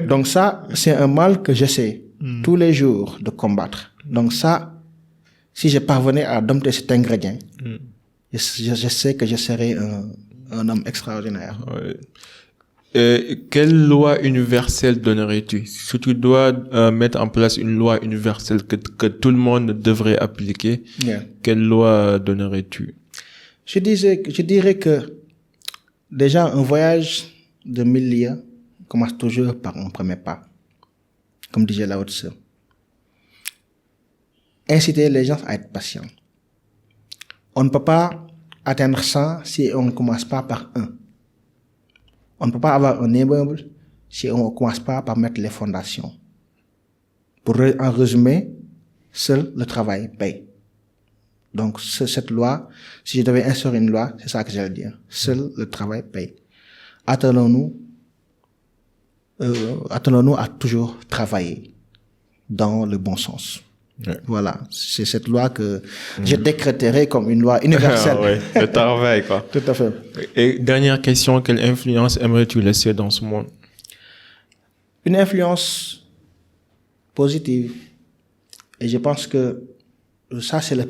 Donc ça, c'est un mal que j'essaie tous les jours de combattre. Donc ça, si je parvenais à dompter cet ingrédient, je sais que je serais un homme extraordinaire. Ouais. Quelle loi universelle donnerais-tu? Si tu dois mettre en place une loi universelle que tout le monde devrait appliquer, quelle loi donnerais-tu? Je dirais que déjà un voyage de 1000 lieues commence toujours par un premier pas, comme disait Lao Tse. Inciter les gens à être patients. On ne peut pas atteindre 100 si on ne commence pas par 1. On ne peut pas avoir un immeuble si on ne commence pas par mettre les fondations. En résumé, seul le travail paye. Donc, cette loi, si je devais instaurer une loi, c'est ça que j'allais dire. Seul le travail paye. Attelons-nous à toujours travailler dans le bon sens. Ouais. Voilà, c'est cette loi que je décréterai comme une loi universelle. Oui, le travail, quoi. Tout à fait. Et dernière question, quelle influence aimerais-tu laisser dans ce monde? Une influence positive. Et je pense que ça, c'est la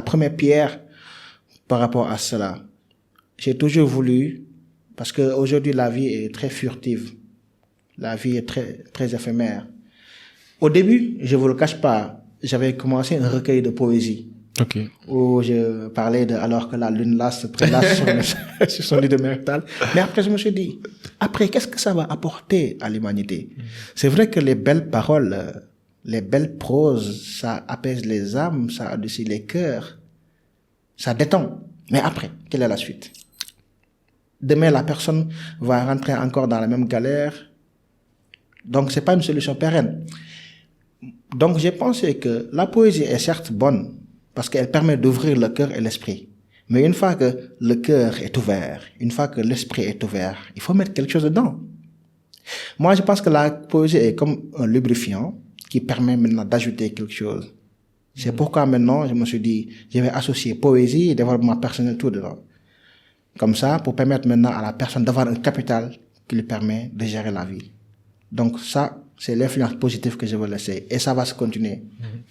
première pierre par rapport à cela. J'ai toujours voulu, parce que aujourd'hui la vie est très furtive. La vie est très, très éphémère. Au début, je vous le cache pas, j'avais commencé un recueil de poésie. Okay. Où je parlais de alors que la lune là se prélasse sur son lit de métal. Mais après, je me suis dit, après, qu'est-ce que ça va apporter à l'humanité? C'est vrai que les belles paroles, les belles proses, ça apaise les âmes, ça adoucit les cœurs, ça détend. Mais après, quelle est la suite? Demain, la personne va rentrer encore dans la même galère. Donc, c'est pas une solution pérenne. Donc, j'ai pensé que la poésie est certes bonne, parce qu'elle permet d'ouvrir le cœur et l'esprit. Mais une fois que le cœur est ouvert, une fois que l'esprit est ouvert, il faut mettre quelque chose dedans. Moi, je pense que la poésie est comme un lubrifiant qui permet maintenant d'ajouter quelque chose. C'est pourquoi maintenant, je me suis dit, je vais associer poésie et développement personnel tout dedans. Comme ça, pour permettre maintenant à la personne d'avoir un capital qui lui permet de gérer la vie. Donc ça, c'est l'influence positive que je veux laisser. Et ça va se continuer.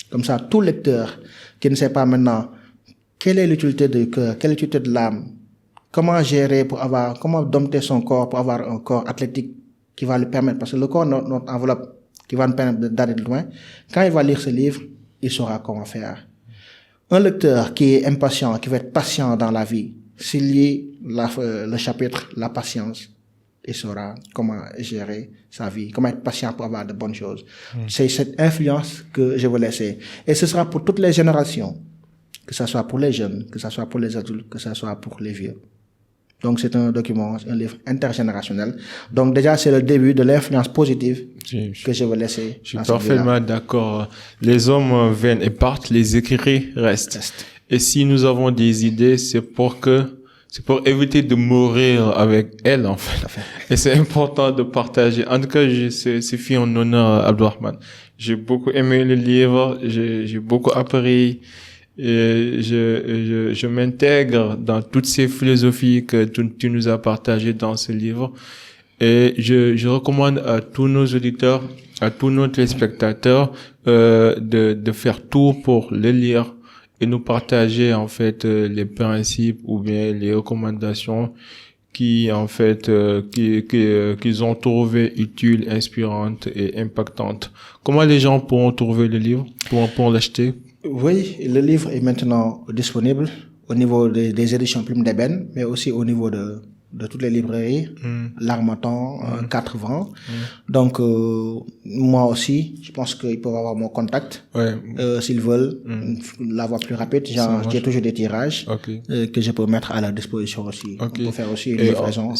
Comme ça, tout lecteur qui ne sait pas maintenant quelle est l'utilité du cœur, quelle est l'utilité de l'âme, comment gérer comment dompter son corps pour avoir un corps athlétique qui va lui permettre, parce que le corps, notre enveloppe, qui va nous permettre d'aller loin, quand il va lire ce livre, il saura comment faire. Un lecteur qui est impatient, qui va être patient dans la vie, s'il lit le chapitre, la patience, il saura comment gérer sa vie, comment être patient pour avoir de bonnes choses. C'est cette influence que je veux laisser. Et ce sera pour toutes les générations, que ce soit pour les jeunes, que ce soit pour les adultes, que ce soit pour les vieux. Donc c'est un document, un livre intergénérationnel. Donc déjà c'est le début de l'influence positive que je veux laisser. Je suis parfaitement d'accord. Les hommes viennent et partent, les écrits restent. Et si nous avons des idées, c'est pour éviter de mourir avec elles, en fait. Et c'est important de partager. En tout cas, c'est fait en honneur à Abdourahmane. J'ai beaucoup aimé le livre, j'ai beaucoup appris. Et je m'intègre dans toutes ces philosophies que tu nous as partagées dans ce livre. Et je recommande à tous nos auditeurs, à tous nos téléspectateurs, de faire tout pour le lire et nous partager, en fait, les principes ou bien les recommandations qui, en fait, qu'ils ont trouvé utiles, inspirantes et impactantes. Comment les gens pourront trouver le livre, pour l'acheter? Oui, le livre est maintenant disponible au niveau des éditions Plume d'Ébène, mais aussi au niveau de toutes les librairies, L'Harmattan, 4 Vents. Donc, moi aussi, je pense qu'ils peuvent avoir mon contact. S'ils veulent l'avoir plus rapide, j'ai toujours des tirages que je peux mettre à leur disposition aussi. On peut faire aussi une livraison.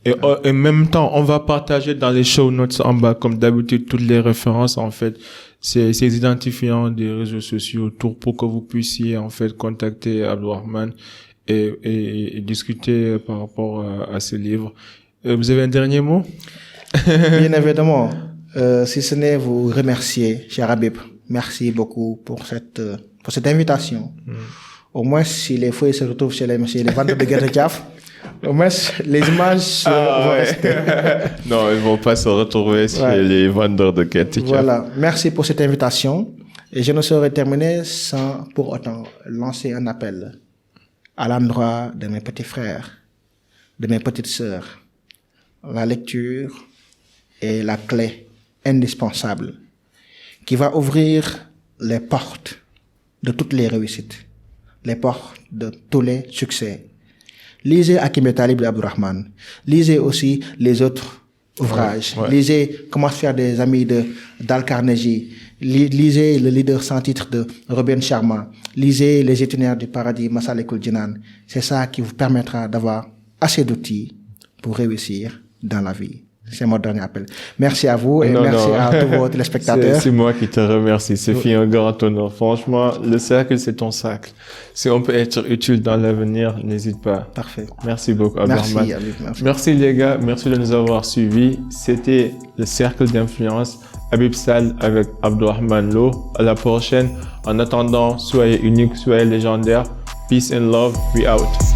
Et en même temps, on va partager dans les show notes en bas, comme d'habitude, toutes les références, en fait, ces identifiants des réseaux sociaux autour pour que vous puissiez, en fait, contacter Abdourahmane et discuter par rapport à ce livre. Vous avez un dernier mot? Bien évidemment. Si ce n'est vous remercier, cher Habib. Merci beaucoup pour cette invitation. Au moins, si les feuilles se retrouvent chez les vendeurs de gâteaux Diaf, au moins, les images vont rester. Non, ils vont pas se retrouver chez les vendeurs de gâteaux Diaf. Voilà. Merci pour cette invitation. Et je ne saurais terminer sans pour autant lancer un appel à l'endroit de mes petits frères, de mes petites sœurs. La lecture est la clé indispensable qui va ouvrir les portes de toutes les réussites, les portes de tous les succès. Lisez Hakim et Talib d'Abdourahmane. Lisez aussi les autres ouvrages. Lisez Comment se faire des amis d'Al Carnegie. Lisez Le leader sans titre de Robin Sharma. Lisez Les itinéraires du paradis, Massalikul Jinan. C'est ça qui vous permettra d'avoir assez d'outils pour réussir dans la vie. C'est mon dernier appel. Merci à vous et merci à tous vos téléspectateurs. C'est moi qui te remercie. C'est fait un grand honneur. Franchement, le cercle, c'est ton cercle. Si on peut être utile dans l'avenir, n'hésite pas. Parfait. Merci beaucoup, Abdourahmane. Merci. Merci les gars. Merci de nous avoir suivis. C'était le cercle d'influence Habib Sall avec Abdourahmane Lo. À la prochaine. En attendant, soyez uniques, soyez légendaires. Peace and love. We out.